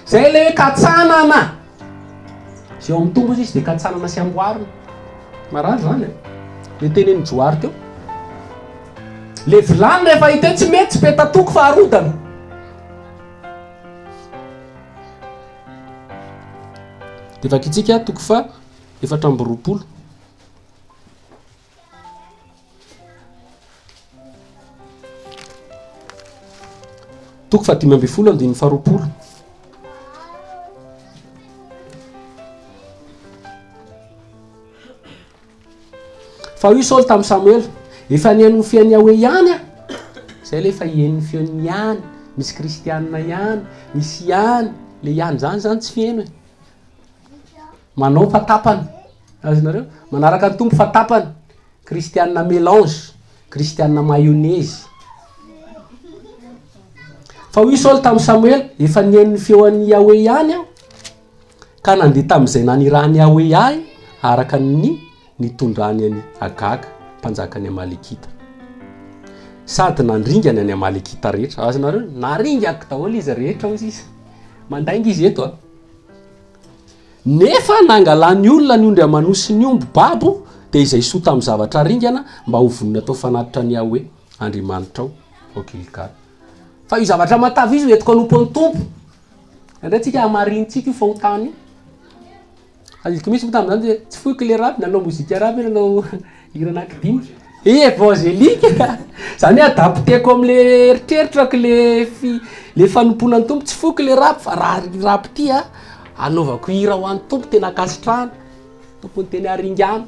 Zay le katsanana. Zay ao amin'ny tombo izy dia katsanana sy amboarina. Marary zany e. Le tenen'ny Johary teo. Le vilany rehefa hita tsy mety tsy petatoko fa harodana. Dia vakitsika toko fa 420. Toko fa 5 andin'ny 20. Fa io Saoly tamin'ny Samuel efa nihaino ny feon'ny Yahwe ihany a. Zay le efa hihaino ny feon'ny ihany, misy kristianina ihany, misy ihany, le ihany zany tsy fihaino e. Manao fatapany, azonareo manaraka ny tompo fatapany, kristianina mélange, kristianina mayonnaise. Fa io Saoly tamin'ny Samuel efa nihaino ny feon'ny Yahwe ihany a, ka nandeha tamin'izay nanirahany Yahwe ahy araka ny nitondrany any Agaga, mpanjakany Amalekita. Sady nandringany any Amalekita rehetra. Azonareo naringako daholo izy rehetra izy mandainga izy eto a. Nefa nangalany olona ny ondry amanosy ny omby babo dia izay soa tamin'ny zavatra ringana mba ho vonina atao fanatitra ny Yahwe Andriamanitra ao Gilgal. Fa io zavatra matavy izy entiko anompo ny tompo. Indray tsika hamarinitsika io fahotana io. Aziko misy tamin'izany dia tsy foiko le rapy, nanao mozika rapy, nanao hira anankidimy. Évangélika. Zany hoe adapteko amin'le eritreritrak le fanompoana ny tompo, tsy foiko le rapy fa raha rapy ty a anaovako hira ho an'ny tompo tena akasitrahana. Tompony teny aringana.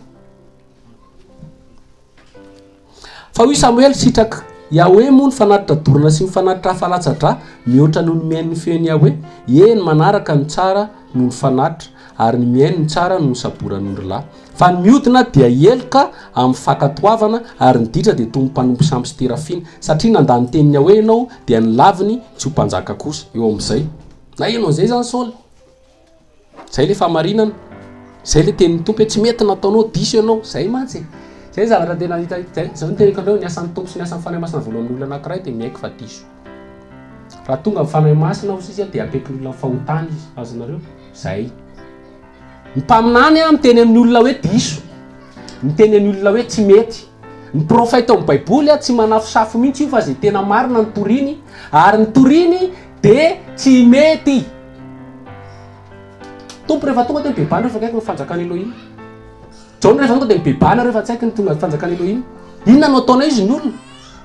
Fa io Samuel sitraka Yahwe moa ny fanatitra dorana sy ny fanatitra hafalatsadra mihoatra noho ny mihaino ny feon'ny Yahwe. Eny manaraka ny tsara noho ny fanatitra ary ny mihaino ny tsara noho ny saboran'ondry lahy. Fa ny mihodina dia eloka amin'ny fakatoavana ary ny ditra dia toy ny mpanompo samby sy terafina. Satria nandany tenin'ny Yahwe ianao dia ny laviny tsy ho mpanjaka kosa. Eo amin'izay na ianao izay zany Saoly. Zay le famarinana. Zay le tenin'ny tompo tsy mety nataonao diso ianao. Zay mantsy. Zay zavatra tena hita zao ny teniko andreo ny asan'ny tompo sy ny asan'ny fanahy masina voalohan'ny olona anankiray dia mihaiko fa diso. Raha tonga amin'ny fanahy masina ozy izy dia ampiaky olona fahotana izy. Azonareo zay. Ny mpaminany a miteny amin'ny olona hoe diso, miteny amin'ny olona hoe tsy mety. Ny profeta ao amin'ny Baiboly a tsy manafosafo mihitsy io fa zay tena marina ny toriny, ary ny toriny dia tsy mety. Tompo rehefa tonga dia mibebana rehefa kaiky ny fanjakana Elohim. Jaona rehefa tonga dia mibebana rehefa tsy haiko ny tonga fanjakana Elohim. Inona no ataona izy ny olona?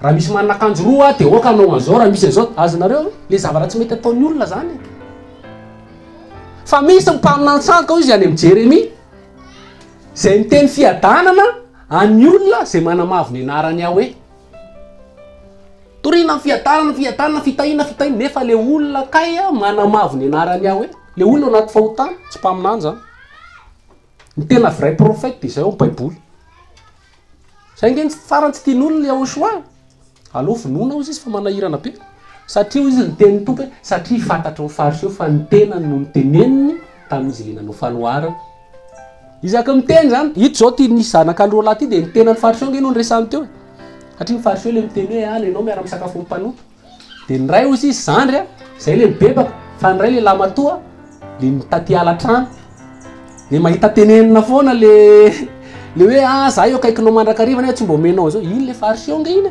Raha misy manana akanjo roa dia oka anao an'izao, raha misy an'izao. Azonareo le zavatra tsy mety ataon'ny olona zany. Fa misy mpaminany sanka izy any amin'ny Jeremia zay miteny fiadanana any olona zay manamavo ny anarany Yahwe. Torina fiadanana, fitahina nefa le olona kay manamavo ny anarany Yahwe. Le olona anaty fahotana tsy mpaminany zany. Ny tena vrai prophète dia zay ao Baiboly. Zay nge farany tsy tian'olona Yahoshua. Aleo vonoina izy fa manahirana be. Satria izy ny tenin'ny tompo satria fantatro ny fariseo fa ny tenany no niteneniny tamin'izy le nanao fanoharana. Izaka miteny zany, ito zao ty nisy zanak'andro lahy ty dia ny tenany fariseo nge no nresany teo. Satria ny fariseo le miteny hoe any ianao miara-misakafo amin'ny mpanoto. Dia ny ray ozy izy zandry a, zay le mibebaka, fa ny ray le lamatoa le nitaty ala trano. de mahita tenenina foana le hoe za io akaikinao mandrakarivana tsy mba omenao zao iny le farsionga iny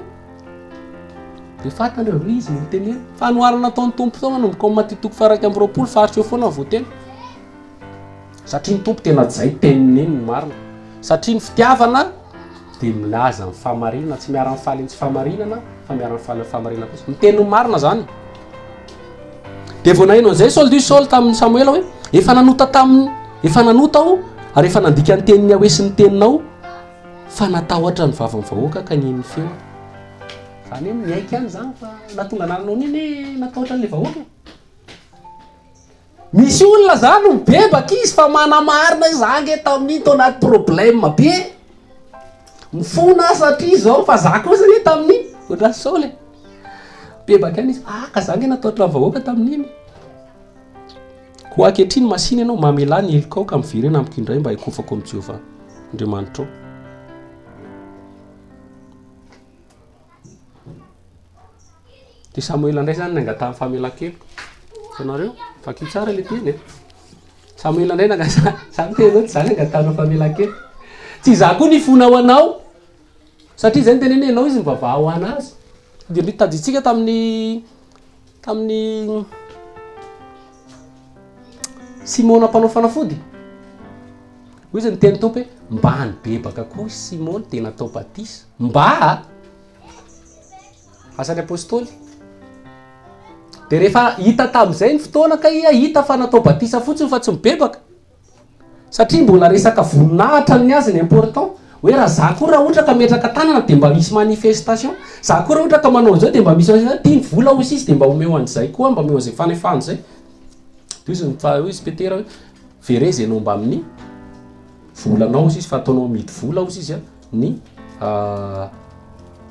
de fatandreo izy notenena fanoarana ataon'ny tompo foana nomboka matitoko faraka amby roapolo faritry eo foana voatena satria ny tompo tena zay teniny eny ny marina satria ny fitiavana de milaza ny fahamarinana tsy miara mifaly tsy fahamarinana fa miara mifaly ny fahamarinana kosa miteniny marina zany de vao nahino an'izay Saul du Saul tamin'ny Samuela hoe efa nanota tamin'ny efa nanota aho ary efa nandika ny teniny ahoesy ny teninao fa natahotra ny vavan'ny vahoaka ka neny feo zany hoe miaiky any zany fa natonga nananao niny natahotra an'le vahoaka misy olona zany mibebaka izy fa manamarina zange tamin'iny tao anaty problème be mifona satria zao fa za kosa ny tamin'iny ohatran'ny Saul bebaka any izy ka zange natahotra ny vahoaka tamin'iny ko ankehitriny masiny ianao mamela ny helikao ka mivirena amiko indray mba hikofako amin'ny Jehovah Andriamanitra de Samuel ndray zany nangatahany famelan-keloka ianareo fakio tsara le teny Samuel ndray samy teny zao tsy zany angatanao famelan-keloka tsy za koa nifona ho anao satria zay nytenenenao izy mivavaha ho anazy de mitaditsika tamin'ny Simona mpanao fanafody hoy izy nyteny tompo hoe mba nibebaka koa Simona tena tao batisa mba asan'ny apôstôly de rehefa hita tamin'izay ny fotoana ka hita fa natao batisa fotsiny fa tsy mibebaka satria mbola resaka voninahitra ny azy ny important hoe raha za koa raha ohatra ka metraka tanana de mba misy manifestation za koa raha ohatra ka manao zao de mba misy tia ny vola osy izy de mba omeo an'izay koa mba omeo an'izay fanefany zay de izy Petera hoe verezy ianao mba amin'ny volanao izy fa ataonao midy vola ozy izy ny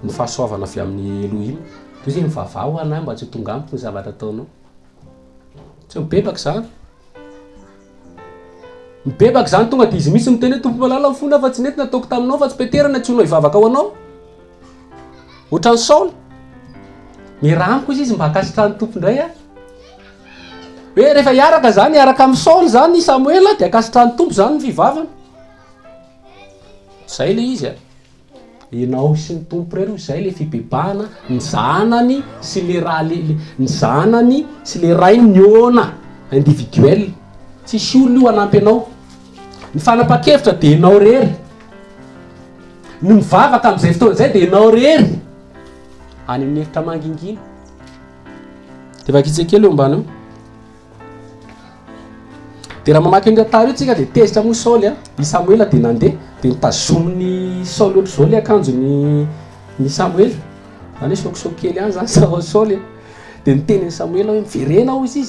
fahasoavana avy amin'ny Elohim de izy mivavaha ho anahy mba tsy tonga amiko ny zavatra ataonao tsy mibebaka zany mibebaka zany tonga de izy misy miteny hoe tompo malala ny fona fa tsy nety nataoko taminao fa tsy Petera ny antsoinao hivavaka ho anao ohatran'ny Saul miramiko izy mba hakasitrahany tompo indray hoe rehefa hiaraka zany hiaraka amin'ny Saul zany Samuela de akasitrahany tompo zany ny fivavana zay le izy ianao sy ny tompo rero zay le fibebahana ny zanany sy le raha ny zanany sy le rainy niona individuel tsisy olona io anampy anao ny fanapa-kevitra de ianao rery ny mivavaka am'izay fotoana zay de ianao rery any amin'ny hevitra mangingina de vakitsakely eo ambany eo de raha mamaky an'atary io tsika de tezitra moa Saul i Samuela de nandeha de nitazominy Saul ohatry zao le akanjon'ny Samuel zany hoe sokisokely any zany Saul de niteniny Samuela hoe miverena ao izy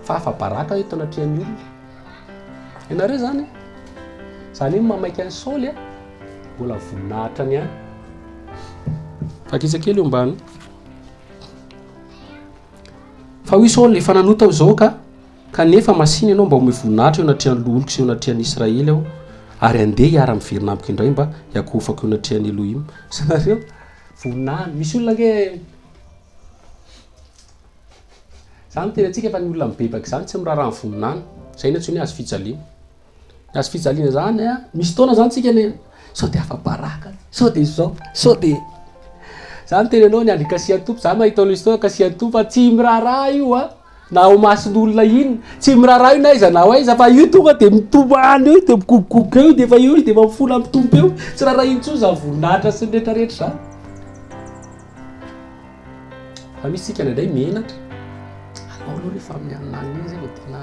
fa afa-baraka hoe tanatrihan'ny olona ianareo zany zany hoe mamaiky an'ny Saul mbola voninahitra ny any fakitsakely eo ambany fa hoy Saul efa nanota ao zao kanefa masiny ianao mba ome voninahitra eo anatrihan'ny loloko sy eo anatrihan'ny Israely aho ary andeha hiara miverina amiko indray mba hiakofako eo anatrihan'ny Elohim sanareo voninahitra misy olona ke zany tena atsika fa ny olona mibebaka zany tsy miraharaha ny voninahitra zay ny antsoina hoe azo fijaliana ny azo fijaliana zany misy taona zany tsika le sao de afa-baraka sao de zao sao de zany tenenao ny andry kasihan'ny tompo zany mahita an'io fotoana kasihan'ny tompo fa tsy miraharaha io na ho mason'olona iny tsy miraharaha io na iza na ho aiza fa io tonga de mitomany eo de mikokoka eo de fa io de mifona amin'ny tompo eo tsy raharaha iny tsony za voninahitra sy ny rehetrarehetra zany fa misy tsika nandray menatra anao aloha rehefa amin'ny aninany iny zay vao tena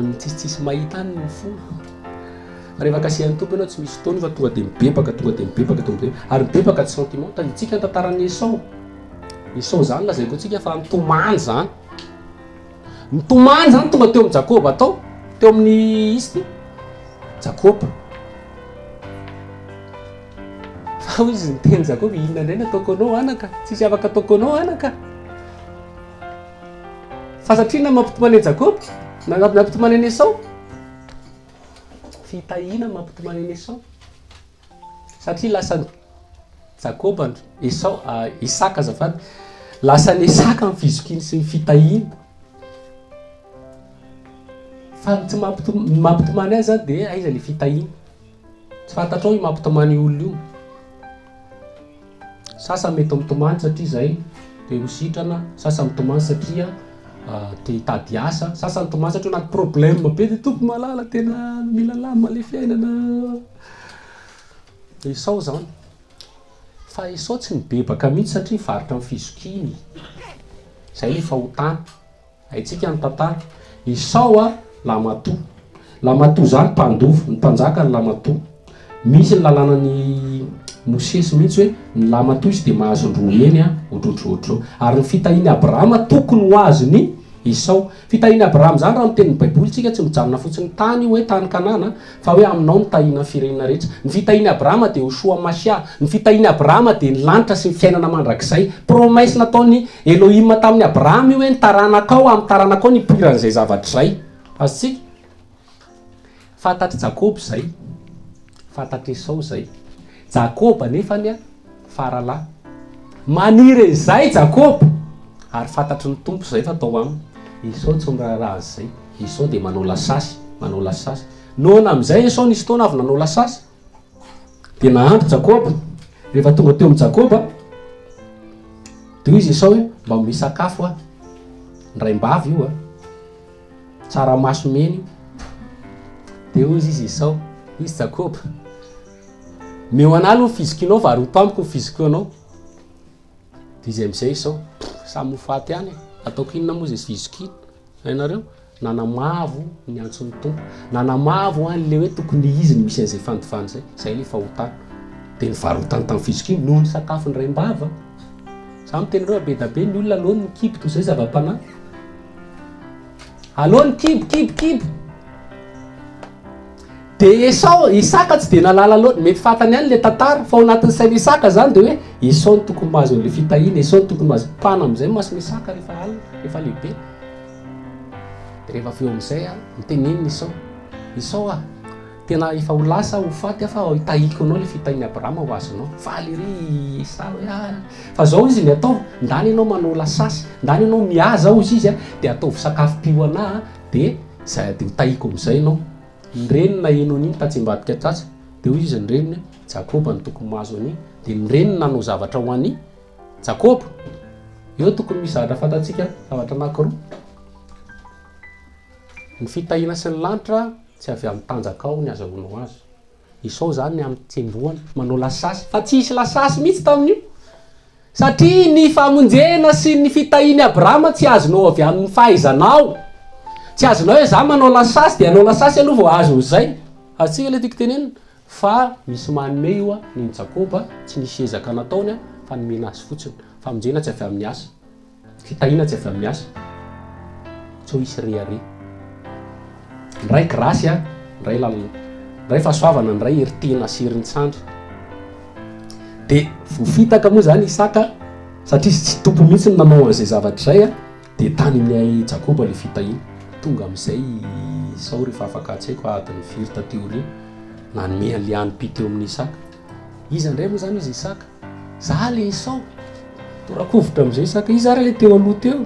mitsisitsisy mahita any ny fona rehefa kasihan'ny tompo ianao tsy misy fotoana fa tonga de mibebaka ary mibebaka tsy sentiment taditsika ny tantaran'ny Esau zany lazaiko tsika fa mitomany zany tonga teo amin'ny Jakoba teo amin'ny izy Jakoba fa hoy izy niteny Jakoba inona indray nataoko anao anaka tsisy afaka ataoko anao anaka fa satria na mampitomany Jakoba na mampitomany any Esau fitahina mampitomany any Esau satria lasa Jakoba Esau Isaka azafady lasa ny Isaka ny fizokiny sy ny fitahina fa tsy mampitomany azy zany dia aiza le fitahiny tsy fantatrao io mampitomany olona io sasa mety mitomany satria zay te ho sitrana sasa mitomany satria te hitady asa sasa mitomany satria anaty problème be de tompo malala tena mila lama le fiainana Esau zany fa Esau tsy mibebaka mihitsy satria varitra amin'ny fizokiny zay le fahotana haitsika ny tantara Esau lamatoa zany mpandofo ny mpanjaka ny lamatoa misy ny lalànany Mosesy mihitsy hoe ny lamatoa izy dia mahazo ndroeny ohatrohatrao ary ny fitahiny Abrahama tokony ho azony Esau fitahiny Abrahama zany raha mitenin'ny baiboly tsika tsy mijanona fotsiny tany hoe tany Kanana fa hoe aminao ny tahina firenena rehetra ny fitahiny Abrahama dia Hoshua Masia ny fitahiny Abrahama dia ny lanitra sy ny fiainana mandrakizay promesse nataony Elohim tamin'ny Abrahama io hoe ny taranakao amin'ny taranakao ny ipoiran'izay zavatra zay azontsika fantatry Jakob zay fantatry Esau zay Jakob anefany faralahy maniry zay Jakob ary fantatry ny tompo zay fa atao aminy Esau tsy miraharaha zay Esau dia manao lasasy noana amin'izay Esau nisy taona avy nanao lasasy dia nahandro Jakob rehefa tonga teo amin'ny Jakob dia izy Esau hoe mba misakafo ndraimbavy io tsaramaso meny dia hoy izy Esau izy Jakob meo analo ny fizikinao vary ho tamiko ny fiziko anao dia izy amin'izay Esau samy mofaty ihany ataoko inona moa zay fizikina hainareo nanamavo ny antson'ny tompo nanamavo an'le hoe tokony izy ny misy an'izay fandofany zay le fahotana dia ny varotany tamin'ny fizikiny noho ny sakafo ndraimbava za mitenyreo be da be ny olona aloha ny kibo toy zay zava-panahy aloha ny kibo dia Esau Isaka tsy dia nalala loatra mety fantany ihany le tantara fa ao anatin'ny saina Isaka zany dia hoe Esau ny tokony mahazo an'le fitahiny Esau ny tokony mahazo pana amin'izay masony Isaka rehefa alina rehefa lehibe dia rehefa avy eo amin'izay miteneniny Esau tena efa ho lasa ho faty fa hitahiko anao le fitahiny Abrahama ho azonao faly ry Esau fa zao izy ny atao ndany ianao manao lasasy ndany ianao mihaza ao izy dia ataovy sakafo-pio anahy dia zay dia hitahiko amin'izay ianao ny renina enon'iny tatsimbadika tratsy dia hoy izy ny reniny Jakob ny tokony mahazo an'iny dia ny reniny nanao zavatra ho an'ny Jakob eo tokony misy zavatra fantatsika zavatra anankiroa ny fitahina sy ny lanitra tsy avy amin'ny tanjakao ny azahoanao azy Esau zany ny amin'ny tsembohany manao lasasy fa tsy hisy lasasy mihitsy tamin'io satria ny famonjena sy ny fitahiny Abrahama tsy azonao avy amin'ny fahaizanao tsy azonao hoe za manao lasasy dia anao lasasy aloha vao azo zay atsika le tiako tenenina fa misy manome io ny Jakob tsy nisy ezaka nataony fa nomena azy fotsiny famonjena tsy avy amin'ny asa fitahina tsy avy amin'ny asa tsy ho hisy rehare ndray grasy ndray lalana ndray fahasoavana ndray eritena serin'ny tsandry dia vofitaka moa zany Isaka satria tsy tompo mihitsy ny nanao an'izay zavatra zay dia tany amin'ny Jakob le fitahina tonga amin'izay Esau rehefa afaka atsaiko adiny firy tateoria nanome an'le hanim-py teo amin'ny Isaka izy andray moa zany izy Isaka za le Esau torakovitra amin'izay Isaka izy ary le teo aloha teo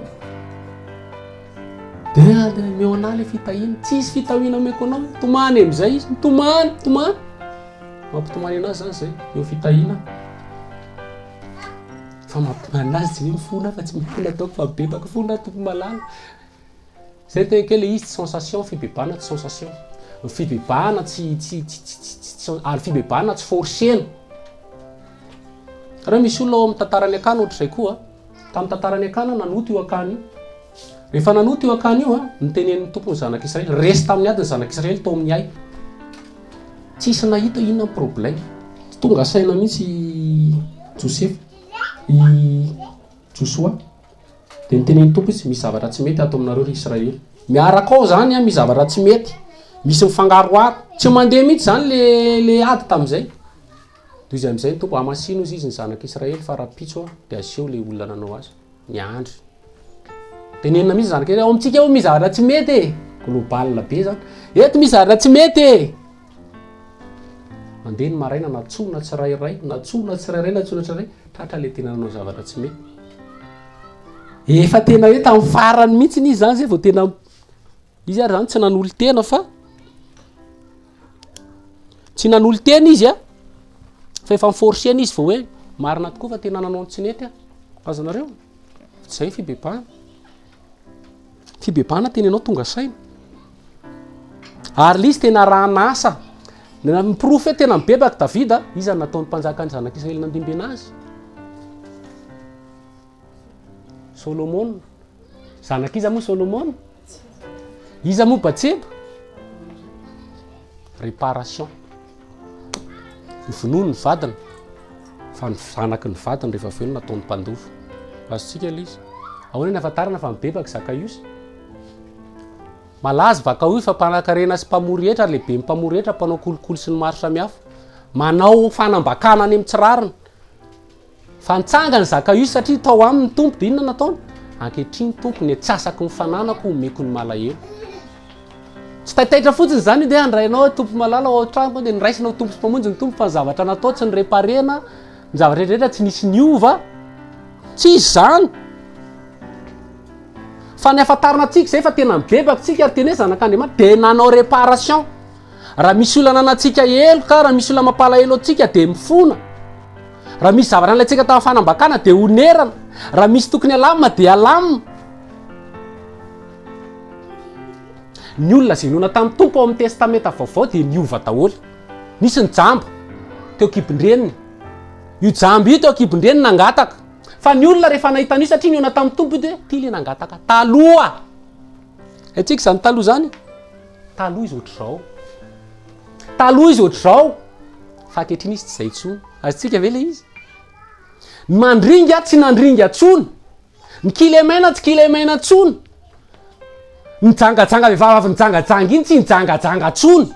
dia meo anahy le fitahina tsy isy fitahina meko anao tomany amin'izay izy tomany mampitomany anazy zany zay eo fitahina fa mampitomany anazy tsy hoe mifona fa tsy mifona taoko fa bebaka fona tompo malala zay tena ke le izy tsy sensation fibebahana tsy sensation fibebahana tsy ary fibebahana tsy forsena raha misy olona ao amin'ny tantarany akany ohatr'izay koa tamin'ny tantarany akany nanoto io akany io rehefa nanoto io akany io nitenen'ny tompony zanak'Israely resy tamin'ny ady ny zanak'Israely tao amin'ny ay tsisy nahita inona ny problème tonga saina mihitsy Joseph Joshua dia nitenen'ny tompo izy misy zavatra tsy mety ato aminareo ry Israely miaraka ao zany misy zavatra tsy mety misy mifangaroaro tsy mandeha mihitsy zany le ady tamin'izay dia izy amin'izay ny tompo amasino izy ny zanak'Israely fa rapitso dia aseho le olona nanao azy niandry tenenina mihitsy zanak'Israely ao amintsika ao misy zavatra tsy mety global be zany eto misy zavatra tsy mety mandeha ny maraina natsona tsirairay natsona tsirairay tratra le tena nanao zavatra tsy mety efa tena hoe tamin'ny farany mihitsy izy zany zay vao tena izy ary zany tsy nanolo tena fa tsy nanolo tena izy fa efa miforcena izy fa hoe marina tokoa fa tena nanao tsinety azanareo zay fibebahana tena anao tonga saina ary lizy tena ranasa miprofo hoe tena mibebaka Davida izy nataony mpanjaka ny zanak'Israely nandimby anazy Solomon zanak'iza moa Solomon iza moa Batseba réparation nyvonono ny vadina fa ny zanaky ny vadiny rehefa aveo nataony mpandofo azotsika lizy ahoana ny afantarana fa mibebaka Zakaios malaza Zakaios fa mpanakarena sy mpamory hetra lehibe mpamory hetra mpanao kolokolo sy ny maro samihafa manao fanambakana any amin'ny tsirariny fa nitsangany Zakaios satria tao aminy tompo dia inona nataony ankehitriny tompony atsasaky ny fananako omeko ny malahelo tsy taitaitra fotsiny zany dia andrainao tompo malala ao an-trano dia niraisinao tompo sy mpamonjy ny tompo fa ny zavatra natao tsy nyreparena ny zavatra rehetra tsy nisy niova tsy izany fa ny afantarana antsika zay fa tena mibebaka tsika ary tena hoe zanak'Andriamanitra dia nanao réparation raha misy olana anantsika eloka raha misy olona mampalahelo antsika dia mifona raha misy zavatra nalaitsika tamin'ny fanambakana dia onerana raha misy tokony alamina dia alamina ny olona zay nona tamin'ny tompo ao amin'ny testamenta vaovao dia niova daholo nisy ny jamba teo kibondreniny io jamba io teo kibondreniny nangataka fa ny olona rehefa nahitany io satria niona tamin'ny tompo io dia ty le nangataka taloha atsika zany taloha zany taloha izy ohatr'izao fa ankehitriny izy tsy zay intsony azontsika ve le izy ny mandringa tsy nandringa ntsony ny kilemaina tsy kilemaina ntsony nijangajanga vehivavy nijangajanga iny tsy nijangajanga ntsony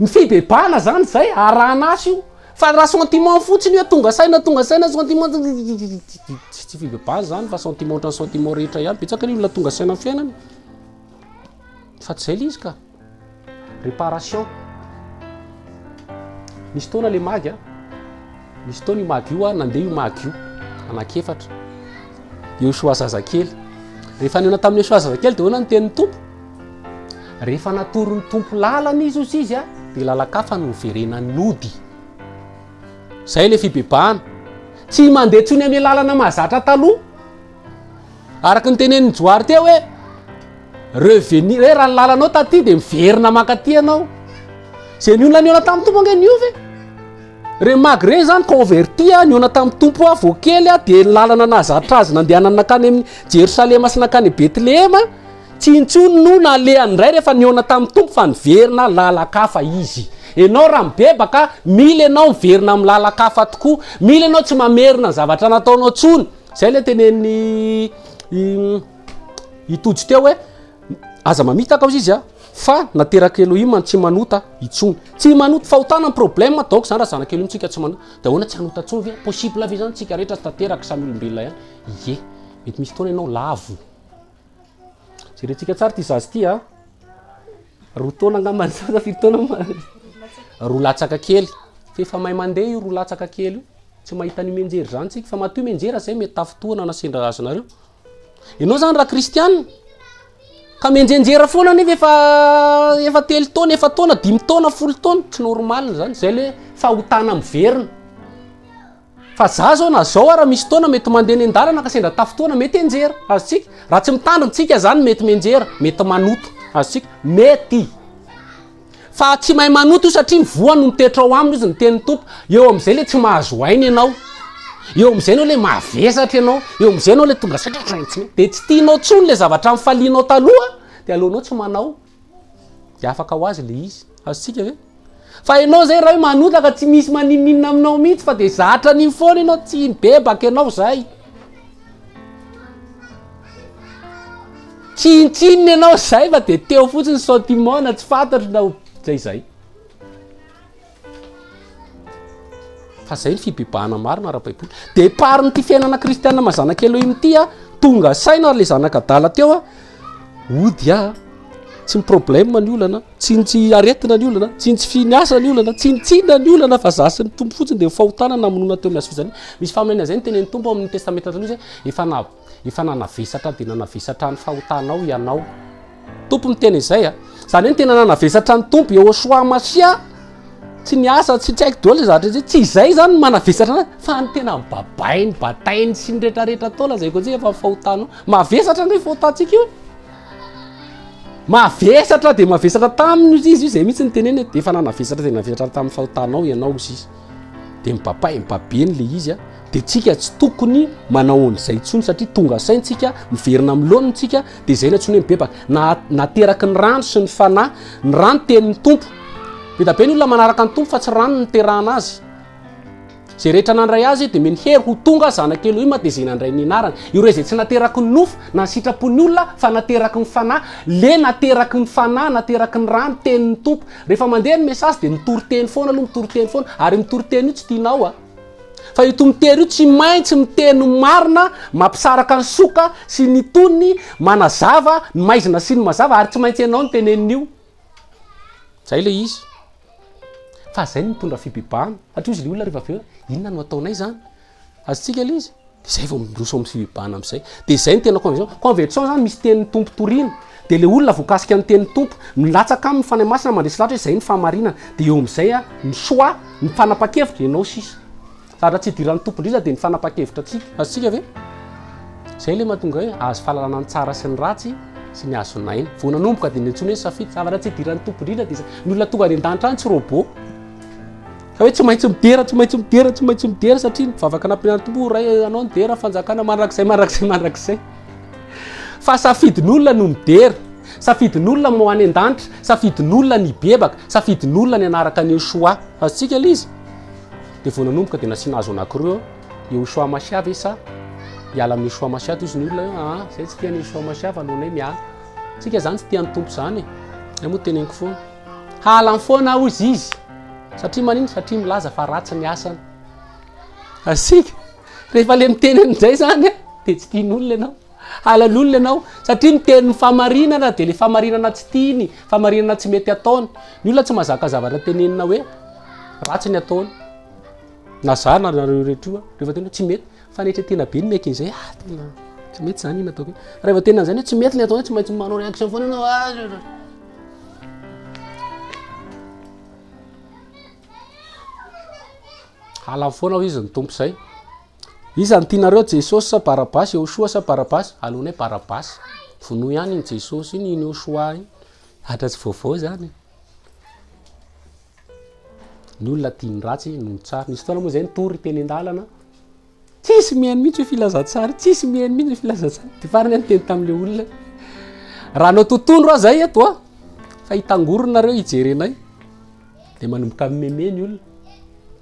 ny fibebahana zany zay arahana asy io fa raha sentiment fotsiny hoe tonga saina sentiment tsy fibebahana zany fa sentiment ohatrany sentiment rehetra ihany betsaka ny olona tonga saina amin'ny fiainany fa tsy zay le izy ka réparation misy taona le magy misy taona io magy io nandeha io magy io anakefatra Yoshua zazakely rehefa niona tamin'ny Yoshua zazakely dia hoana ny tenin'ny tompo rehefa natoron'ny tompo lalana izy osy izy dia lalakafa no verenany nody zay le fibebahana tsy mandeha tsony amin'ny lalana mahazatra taloha araka ny tenen'ny Joary teo hoe revenir hoe raha ny lalanao taty dia miverina makaty anao zay ny olona niona tamin'ny tompo ange niove re magre zany converti niona tamin'ny tompo voakely dia ny lalana nahazatra azy nandehanany nakany amin'ny Jerosalema sy nakany Betlehema tsy intsony no nalehany indray rehefa niona tamin'ny tompo fa niverina lalakafa izy ianao raha mibebaka mila ianao miverina amin'ny lalakafa tokoa mila ianao tsy mamerina ny zavatra nataonao tsony zay le tenen'ny itody teo hoe aza mamitaka ao izy fa nateraka Elohim tsy manota itsony tsy manota fahotana ny problème daoko zany raha zanaka Elohim tsika tsy manota dia ahoana tsy hanota tsony ve possible ve zany tsika rehetra tateraka samy olombelona ihany ye mety misy taona ianao lavo jerentsika tsara ty zazy ty roa taona angambany sa firy taona roa latsaka kely fa efa mahay mandeha io roa latsaka kely io tsy mahita ny menjery zany tsika fa matoy menjera zay mety tafotoana nasendra azonareo ianao zany raha kristianina ka menjenjera foana nefa efa telo taona efa taona 5 taona 10 taona tsy normalina zany zay le fahotana miverina fa za zao na zao raha misy taona mety mandeha ny an-dalana ka sendra tafotoana mety enjera azotsika raha tsy mitandrina tsika zany mety menjera mety manoto azotsika mety fa tsy mahay manoto io satria mivoany no mitetra ao aminy izy ny tenin'ny tompo eo amin'izay le tsy mahazo aina ianao eo amin'izay anao le mahavesatra ianao eo amin'izay anao le tonga satratraitsy dia tsy tianao tsony le zavatra mifalianao taloha dia aleonao tsy manao dia afaka ho azy le izy azotsika ve fa ianao zay raha hoe manotaka tsy misy manininina aminao mihitsy fa dia zatra an'iny foana ianao tsy mibebaka ianao zay tsinitsininy ianao zay fa dia teo fotsiny sentiment na tsy fantatry na zay fa zay ny fibebahana marina ara-baiboly dia pariny ty fiainana kristianina mazanaka Elohim ty tonga saina le zanaka adala teo ody tsy problème ny olana tsy aretina ny olana tsy finiasa ny olana tsintsina ny olana fa zasy ny tompo fotsiny de fahotana namonona teo amin'ny asofizany misy faminana zay ny tenen'ny tompo amin'ny testamenta taloha zay efa nanavesatra de nanavesatra ny fahotanao ianao tompo miteny izay a zany hoe ny tena nanavesatra ny tompo Yehoshua Masia tsy niasa tsy haiko daholo zatra zay tsy izay zany ny manavesatra fa ny tena babainy batainy sy ny rehetrarehetra taola zay koa tsy efa fahotanao mavesatra ny fahotantsika io mavesatra de mavesatra taminy izy io zay mihitsy ny teneny de efa nanavesatra de navesatra tamin'ny fahotanao ianao izy de mibabeny le izy a de tsika tsy tokony manao an'izay intsony satria tonga saintsika miverina am'loniny tsika de zay na tsony hoe mibebaka nateraky ny rano sy ny fanahy ny rano tenin'ny tompo be ny olona manaraka ny tompo fa tsy rano ny terahana azy zay rehetra nandray azy de meny hery ho tonga zanaka Elohima de zay nandray ny anarany ireo zay tsy nateraky ny nofo na ny sitrapony olona fa nateraky ny fanahy le nateraky ny fanahy nateraky ny rano tenin'ny tompo rehefa mandeha ny mesazy de mitory-teny foana aloha mitory-teny foana ary mitory-teny io tsy tianao a fa io tomitery io tsy maintsy miteny marina mampisaraka ny soka sy ny tony manazava ny maizina sy ny mazava ary tsy maintsy ianao ny tenen'io zay le izy fa zay ny mitondra fibibahana satria izy le olona rehefa aveo inona no ataonay zany azontsika le izy de zay vao miroso amin'ny fibibahana am'izay de zay ny tena conversion zany misy tenin'ny tompo torina de le olona voakasika ny tenin'ny tompo milatsaka amin'ny fanay masina mandresy latra hoe zay ny fahamarinana de eo am'izay a ny soa ny fanapa-kevitra ianao sisa satra tsy idiran'ny tompo indrindra de ny fanapa-kevitra atsika azontsika ve zay le mahatonga hoe azo fahalalana ny tsara sy ny ratsy sy ny azo naina vao nanomboka de ny antsony hoe safidy zavatra tsy idiran'ny tompo indrindra de ny olona tonga de an-danitra any tsy robot ka hoe tsy maintsy midera satria mivavaka nampirinany tompo ray anao nidera fanjakana mandrakizay fa safidin'olona no midera safidin'olona mo any an-danitra safidin'olona ny bebaka safidin'olona ny anaraka ny Yehoshua azontsika le izy de vao nanomboka de nasiana azo anakireo Yehoshua Masia ve sa hiala amin'ny Yehoshua Masia toy izy ny olona zay tsy tian'ny Yehoshua Masia fa nonay miala tsika zany tsy tian'ny tompo zany ay moa teneniko foana halany foana ao izy satria manino satria milaza fa ratsy ny asany asika rehefa le miteny an'izay zany de tsy tian'olona ianao halan'olona ianao satria mitenin'ny famarinana de le famarinana tsy tiany famarinana tsy mety ataony ny olona tsy mahazaka zavatra tenenina hoe ratsy ny ataony na za nareo rehetra rehefa tena tsy mety fa netra tena be ny maiky an'izay tena tsy mety zany ina ataoko rehefa tena an'izany hoe tsy mety le ataony tsy maintsy manao réaction foana ianao halan'ny foana ao izy ny tompo zay izy any tianareo Jesosy sa Barabasy Yehoshua sa Barabasy alonay Barabasy vono ihany iny Jesosy iny iny Yehoshua iny hatra tsy vaovao zany ny olona tiany ratsy no ny tsara nisy fotoana moa zay nitory teny an-dalana tsisy mihaino mihitsy hoe filazantsara tsisy mihaino mihitsy hoe filazantsara de farany any teny tam'le olona raha anao totondro a zay eto a fa hitangoronareo hijerenay de manomboka mimeme ny olona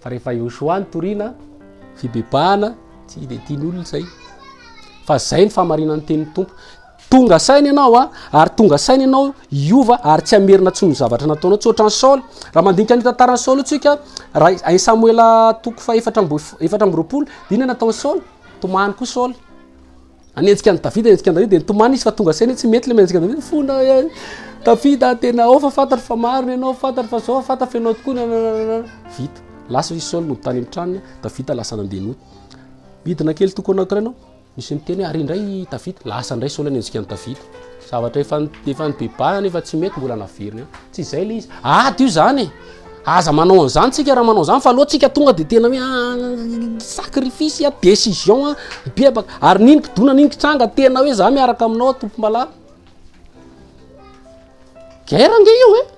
fa rehefa Yehoshua ny toriana fibebahana tsy de tian'olona zay fa zay ny fahamarinan'ny tenin'ny tompo tonga saina ianao a ary tonga saina ianao iova ary tsy amerina tsy no zavatra nataonao tsy ohatran'ny Saoly raha mandinika ny tantaran'ny Saoly tsika raha ay Samuela toko fa efatra amby roapolo de ina nataon'ny Saoly tomany koa Saoly anenjika ny Davida anenjika ny Davida de tomany izy fa tonga saina tsy mety le menjika Davida fona Davida tena ao fa fantatra fa marina ianao fantatra fa zao fantatra fa ianao tokoa vita lasa izy Saoly mody tany am-tranony Davida lasa nandenota midina kely toko anankiray ianao misy miteny hoe ary indray Davida lasa indray Saoly anenjika ny Davida zavatra efa nibebahana nefa tsy mety mbola naverina tsy izay le izy io zany aza manao an'izany tsika raha manao zany fa aloha tsika tonga de tena hoe sacrifice décision bebaka ary ninika dona ninika tranga tena hoe za miaraka aminao tompo malala gerange io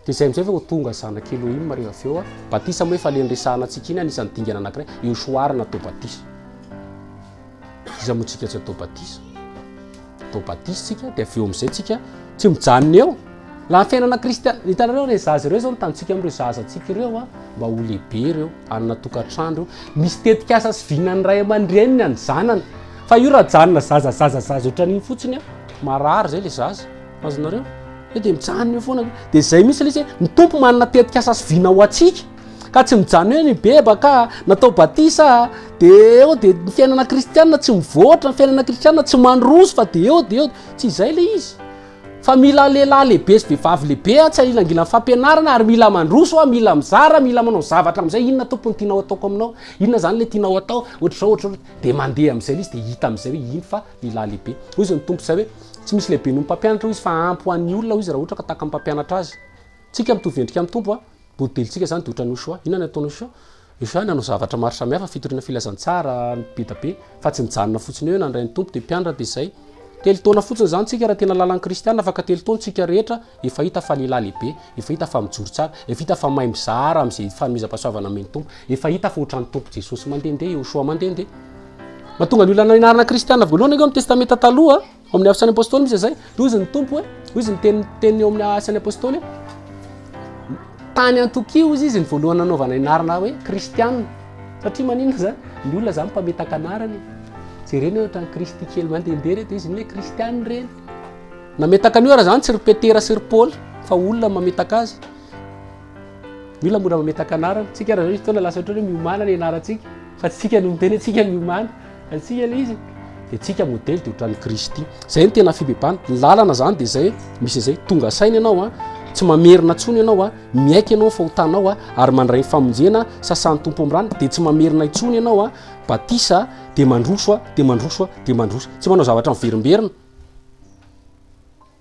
de zay am'izay fa ho tonga zanaka Elohima rehefa avy eo batisa moa efa le nresahana antsika iny anisan'ny dingana anankiray Yehoshua ary natao batisa iza moa tsika tsy atao batisa tsika de avy eo am'izay tsika tsy mijanona eo laha ny fiainana kristiana hitanareo re zaza ireo zao nitantsika am'ireo zazatsika ireo mba ho lehibe ireo anina tokantrano reo misy tetika asa sy vinany ray aman-dreniny any zanany fa io raha janona zaza ohatran'iny fotsiny marary zay le zaza azonareo de mijanona eo foana de zay misy le izy ny tompo manana tetika asa sy vina ho atsika ka tsy mijanona hoe ny beba ka natao batisa de eo de ny fiainana kristianina tsy mivoatra ny fiainana kristianina tsy mandroso fa de eo tsy izay le izy fa mila lehilahy lehibe sy vehivavy lehibe a tsy ailangilany fampianarana ary mila mandroso a mila mizara mila manao zavatra am'izay inona tompony tianao ataoko aminao inona zany le tianao atao ohatr'zao de mandeha am'izay le izy de hita am'izay hoe iny fa lehilahy lehibe hoy izy ny tompo zay hoe tsy misy lehibe no mpampianatra izy fa ampy ho an'ny olona izy raha ohatra ka taka mpampianatra azy tsika mitovy endrika amin'ny tompo a modelitsika zany de ohatra ny Joshua inona ny ataonao Joshua nanao zavatra maro samihafa fitoriana filazantsara ny be da be fa tsy nijanona fotsiny hoe nandray ny tompo de mpianatra de zay telo taona fotsiny zany tsika raha tena lalan'ny kristianina afaka telo taona tsika rehetra efa hita fa lehilahy lehibe efa hita fa mijoro tsara efa hita fa mahay mizara am'izay fanomezam-pahasoavana amen'ny tompo efa hita fa ohatran'ny tompo Jesosy mandehandeha Joshua mandehandeha mahatonga ny olona inarana kristianina voalohany eo amin'ny testamenta taloha amin'ny asan'ny apôstôly misy zay ozy ny tompo hoe ozy ny teny eo amin'ny asan'ny apôstôly tany Antokio izy ny voalohany nanaovana inarana hoe kristianina satria maninona zany ny olona zany mpametaka anarany jereny ohatra ny kristy kely mandehandeha reto izy ny kristianina reny nametaka ny ora zany tsy ry Petera sy ry Paul fa olona mametaka azy ny olona mora mametaka anarana tsika raha zao fotoana lasa ohatra hoe miomana ny anarantsika fa tsika no miteny tsika miomana atsika le izy de tsika modely de ohatran'ny Kristy zay ny tena fibebana ny lalana zany de zay misy zay tonga saina ianao a tsy mamerina tsony ianao a miaiky ianao fahotanao a ary mandray ny famonjena sasan'ny tompo am'rany de tsy mamerina itsony ianao a batisa de mandroso tsy manao zavatra miverimberina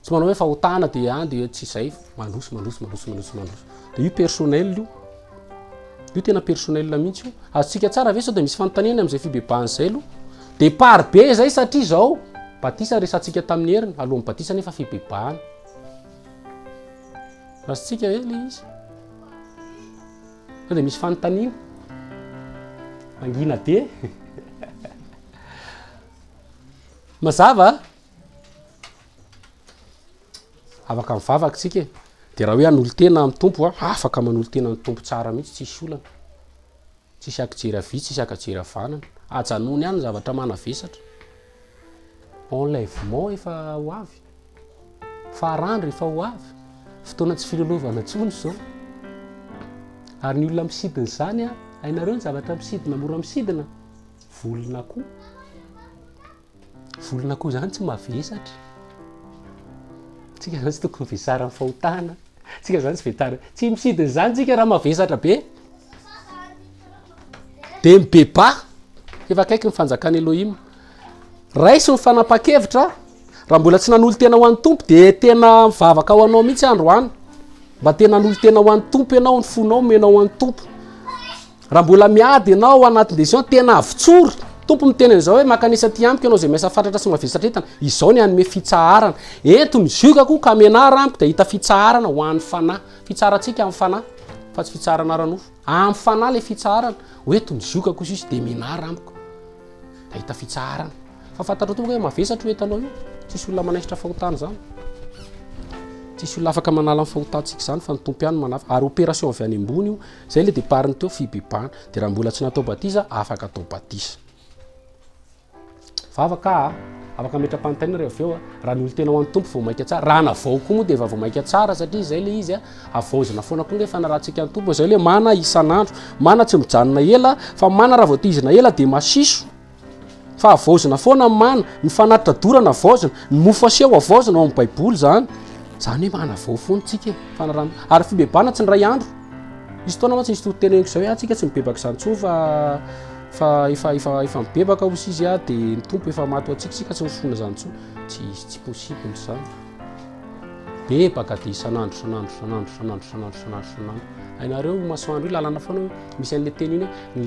tsy manao hoe fahotana de tsy zay mandroso de io personnel io tena personnel mihitsy io azotsika tsara ve sao de misy fanontaniana am'izay fibebahany zay aloha de par be zay satria zao batisa resantsika tamin'ny heriny alohan'ny batisa nefa fibebahany azotsika hoe le izy sao de misy fanontaniana mangina be mazava afaka mivavaka tsika de raha hoe an'olo tena amin'ny tompo a afaka manolo tena ny tompo tsara mihitsy tsisy olana tsisy akijery avy tsisy akajery avanana ajanony ihany zavatra manavesatra enlèvement efa ho avy farandro efa ho avy fotoana tsy filoloavana tsony zao ary ny olona misidina zany a hainareo ny zavatra misidina mora misidina volona koa zany tsy mavesatra tsika zany tsy tokony vesara amin'ny fahotana tsika zany tsy vetara tsy misidina zany tsika raha mavesatra be de mibeba efa akaiky ny fanjakany Elohim raisy ny fanapa-kevitra raha mbola tsy nanolo tena ho an'ny tompo de tena mivavaka ho anao mihitsy androany mba tena nanolo tena ho an'ny tompo ianao ny fonao menao ho an'ny tompo raha mbola miady ianao anatin'ny desion tena avitsory tompo miteny an'izao hoe makanisa ty amiko ianao zay miasa fatratra sy mavesatra entana izao ny anome fitsaharana ento ny ziokako ka menara amiko de hita fitsaharana ho an'ny fanahy fitsaratsika amin'ny fanahy fa tsy fitsarana ranofo amin'ny fanahy le fitsaharana hoento ny ziokako izy de menara amiko de hita fitsaharana fa fantatra tompo hoe mavesatra hoentanao io tsisy olona manaisitra fahotana zany tsisy olona afaka manala ny fahotantsika zany fa ny tompo ihany manafa ary opération avy any ambony io zay le depariny teo fibebahana de raha mbola tsy natao batisa afaka atao batisa vavaka afaka metra-panontaniana rehefa avy eo raha ny olo tena ho an'ny tompo vao maika tsara raha navao koa moa de efa vao maika tsara satria zay le izy a avaozina foana koa nefa narahantsika ny tompo zay le mana isan'andro mana tsy mijanona ela fa mana raha vao tizina ela de masiso fa avaozina foana mana ny fanatitra dorana avaozina ny mofo aseho avaozina ao amin'ny baiboly zany hoe mana vao foana tsika fanarano ary fibebana tsy ndray andro izy taona ma tsy nisy toteneniko zao hoe atsika tsy mibebaka zany tso fa efa mibebaka osy izy a de ny tompo efa mato atsika sika tsy mifona zany tso tsy possible zany bebaka de isan'andro ainareo masoandro io lalana foana hoe misy an'le teny iny hoe ny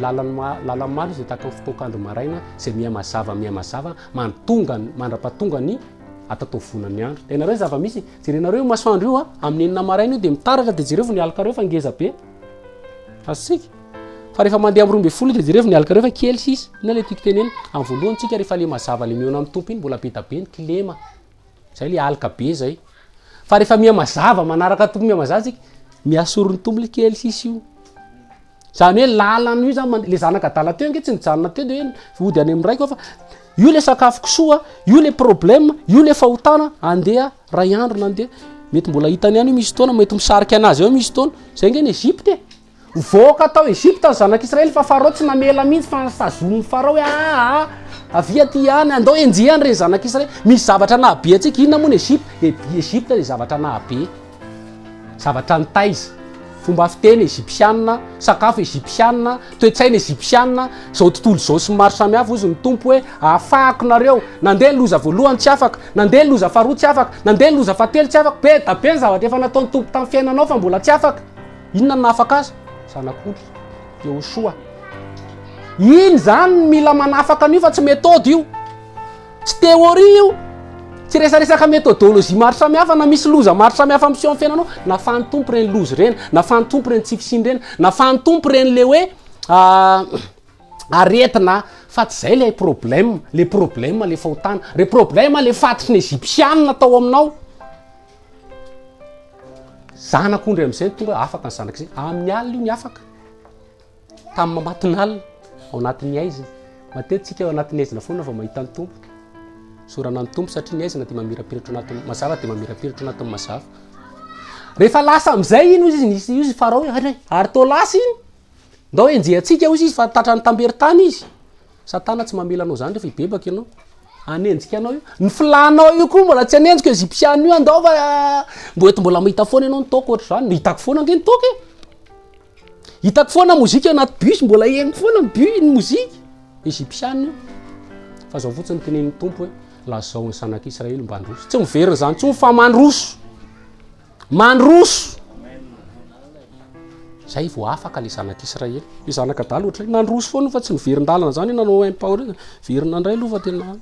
lalan'ny maro izy de tahaka ny fotoakandro maraina zay mihamazava mandrapatonga ny atatovonany andro de ainareo zava-misy jerenareo masoandro io a amin'ny enina maraina io de mitaratra de jereo ny alaka reo fa ngeza be azosika fa rehefa mandeha amin'ny 12 de jereo ny alaka reo fa kely sisa ina le tiako teneny amin'ny voalohany tsika rehefa le mazava le miona amin'ny tompo iny mbola be da be ny kilema zay le alaka be zay fa rehefa mihamazava manaraka tompo mihamazava tsika miasoron'ny tompo le kely sisa io zany hoe lalana io zany le zanaka dala teo nge tsy nijanona teo de hoe ody any amin'n'raiko fa io le sakafo kisoa io le problème io le fahotana andeha ray andro nandeha mety mbola hitany ihany io misy taona mety misarika anazy eo misy taona zay nge ny Egypte voaka tao Egypte zanak'Israely fa Farao tsy namela mihitsy fa sazomy Farao hoe avia ty any andao enjehany reny zanak'Israely. Misy zavatra nahabe antsika inona moa ny Egypte le zavatra nahabe, zavatra nitaiza, fomba fiteny Egyptianina, sakafo Egyptianina, toetsaina Egyptianina. Zao tontolo zao sy maro samihafa ozy ny tompo hoe afahako nareo, nandeha ny loza voalohany tsy afaka, nandeha ny loza faharoa tsy afaka, nandeha ny loza fahatelo tsy afaka, be da be ny zavatra efa nataony tompo tamin'ny fiainanao fa mbola tsy afaka. Inona no nahafaka azy? Zanak'ondry Yehosoa. Iny zany mila manafaka an'io fa tsy méthode io, tsy théorie io, tsy resaresaka méthodologie maro samihafa. Na misy loza maro samihafa amin'ny amin'ny fiainanao, nafahan'ny tompo reny loza reny, nafahan'ny tompo reny tsifisiny reny, nafahan'ny tompo reny le hoe aretina fa tsy zay le problème, le problème le fahotana, le problème le fatotry ny Egyptianina tao aminao. Zanak'ondry amin'izay tonga afaka ny zanak'izay amin'ny alina io ny afaka tamin'ny mamaton'ny alina ao anatin'ny aizina. Matetika ao anatin'ny aizina foana vao mahita ny tompo, sorana ny tompo satria ny aizina dia mamirapiratra anatin'ny mazava dia mamirapiratra anatin'ny mazava. Rehefa lasa amin'izay iny izy Farao hoe ary tao lasa iny ndao enjehantsika izy fa tatrany tamberin-tany izy. Satana tsy mamela anao zany rehefa hibebaka ianao, anenjika anao io. Ny filanao io koa mbola tsy anenjika Egyptianina io andao fa mbola mahita foana ianao nitaoko ohatr' zany. Hitako foana ange nitaoko e, hitako foana mozika anaty bus, mbola hengo foana ny bus ny mozika Egyptianina io. Fa zao fotsiny tenenin'ny tompo hoe lazao ny zanak'Israely mba handroso. Tsy miverina zany tsony fa mandroso, mandroso. Zay vao afaka le zanak'Israely. Io zanak'Adala ohatra nandroso foana fa tsy miverin-dalana zany nanao impao verina indray aloha fa tena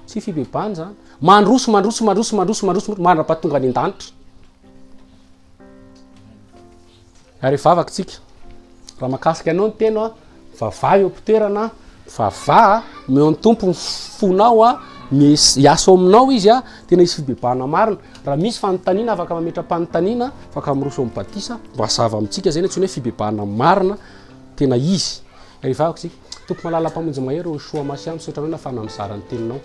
tsy fibebany zany. Mandroso mandra-pahatonga any an-danitra. Ary vavaka tsika raha makasika anao ny tena vava eo am-pitoerana, vava meo ny tompo fonao hiasa aminao izy tena isy fibebana marina. Raha misy fanontaniana afaka mametra-panontaniana, afaka miroso amin'ny batisa mba zava amintsika zay tsy hoe fibebana marina tena izy. Ary vavaka tsika tompo malala mpamonjy mahery Yehosoa Masia misaotra anao nafana mizara ny teninao.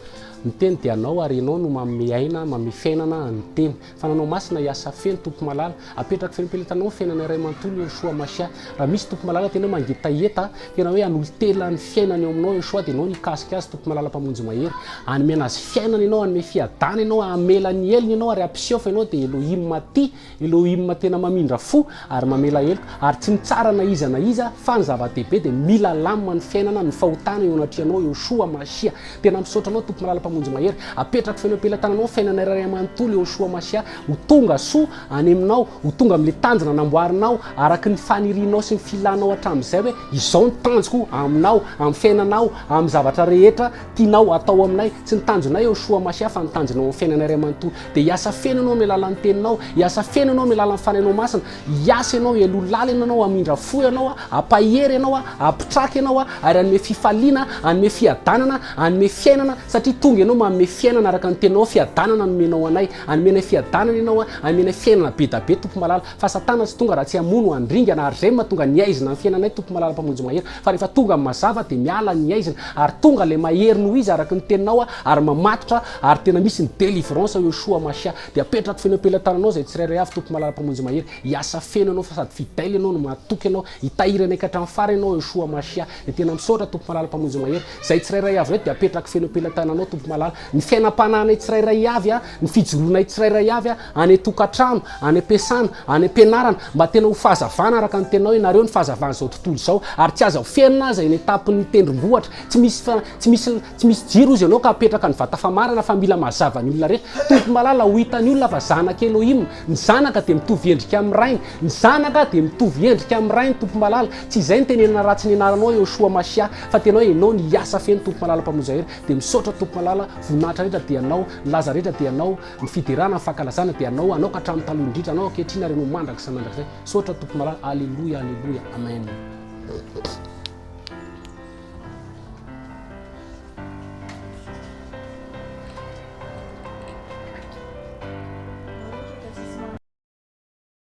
Ny teny dia anao ary ianao no manome aina, manome fiainana ny teny. Fananao masina hiasa feno tompo malala, apetraka fenipeletanao fiainana iray manontolo Yehosoa Masia. Raha misy tompo malala tena mangetaeta, tena hoe hanolotela ny fiainany eo aminao Yehosoa, dia anao nikasika azy tompo malala mpamonjy mahery. Hanome azy fiainana ianao, hanome fiadana ianao, hamela ny elony ianao ary ampiseho fa ianao dia Elohim ty, Elohim tena mamindra fo ary mamela heloka. Ary tsy mitsara na iza fa ny zava-dehibe dia mila lamina ny fiainana, ny fahotana eo anatrianao Yehosoa Masia. Tena misaotra anao tompo malala mpamonjy mahery, apetraka fenipeletananao fiainana iray manontolo Yehosoa Masia. Ho tonga soa any aminao, ho tonga amin'le tanjona namboarinao araky ny fanirianao sy ny filanao hatramin'izay hoe izao ny tanjoko aminao, amin'ny fiainanao, amin'ny zavatra rehetra tianao atao aminay. Tsy ny tanjonay Yehosoa Masia fa ny tanjonao amin'ny fiainana iray manontolo. Dia hiasa feno ianao amin'ny alalan'ny teninao, hiasa feno ianao amin'ny alalan'ny fanainao masina, hiasa ianao hialolalina ianao, hamindra fo ianao, ampahery ianao, ampitraka ianao ary hanome fifaliana, hanome fiadanana, hanome fiainana satria tonga ianao manome fiainana araka ny teninao. Fiadanana nomenao anay, hanomena fiadanana ianao, hanomena fiainana be da be tompo malala. Fa Satana tsy tonga raha tsy hamono handringana ary zay mahatonga ny aizina ny fiainanay tompo malala mpamonjy mahery. Fa rehefa tonga amin'ny mazava dia miala ny aizina ary tonga le mahery noho izy araka ny teninao ary mamatotra ary tena misy ny délivrance Yehosoa Masia. Dia apetraka fenipeletananao zay tsirairay avy tompo malala mpamonjy mahery, hiasa feno ianao fa sady fidèle ianao no mahatoky ianao, hitahiry anay hatramin'ny farany ianao Yehosoa Masia. Dia tena misaotra tompo malala mpamonjy mahery zay tsirairay avy dia apetraka fenipeletananao tompo malala. Ny fiainam-pananay tsirairay avy ny fijoroanay tsirairay avy any tokantrano, any ampiasana, any ampianarana, mba tena ho fahazavana araka ny tenao ianareo ny fahazavana zao tontolo zao. Ary tsy aza fiainana zay ny etapin'ny tendrombohatra, tsy misy jiro izy ianao ka apetraka ny vata famarana fa mila mazava ny olona rehetra. Tompo malala ho hitan'ny olona fa zanaka Elohim, ny zanaka dia mitovy endrika amin'ny rainy, ny zanaka dia mitovy endrika amin'ny rainy tompo malala. Tsy izay ny tenenina ratsy ny anaranao Yehosoa Masia fa tena hoe ianao ny hiasa feno tompo malala mpamonjy mahery. Dia misaotra tompo malala, voninahitra rehetra dia anao, ny laza rehetra dia anao, ny fiderana, ny fankalazana dia anao ka hatramin'ny taloha indrindra anao ankehitriny ary no mandraksa mandrakizay. Saotra tompo malala, alleluia, alleluia, amen.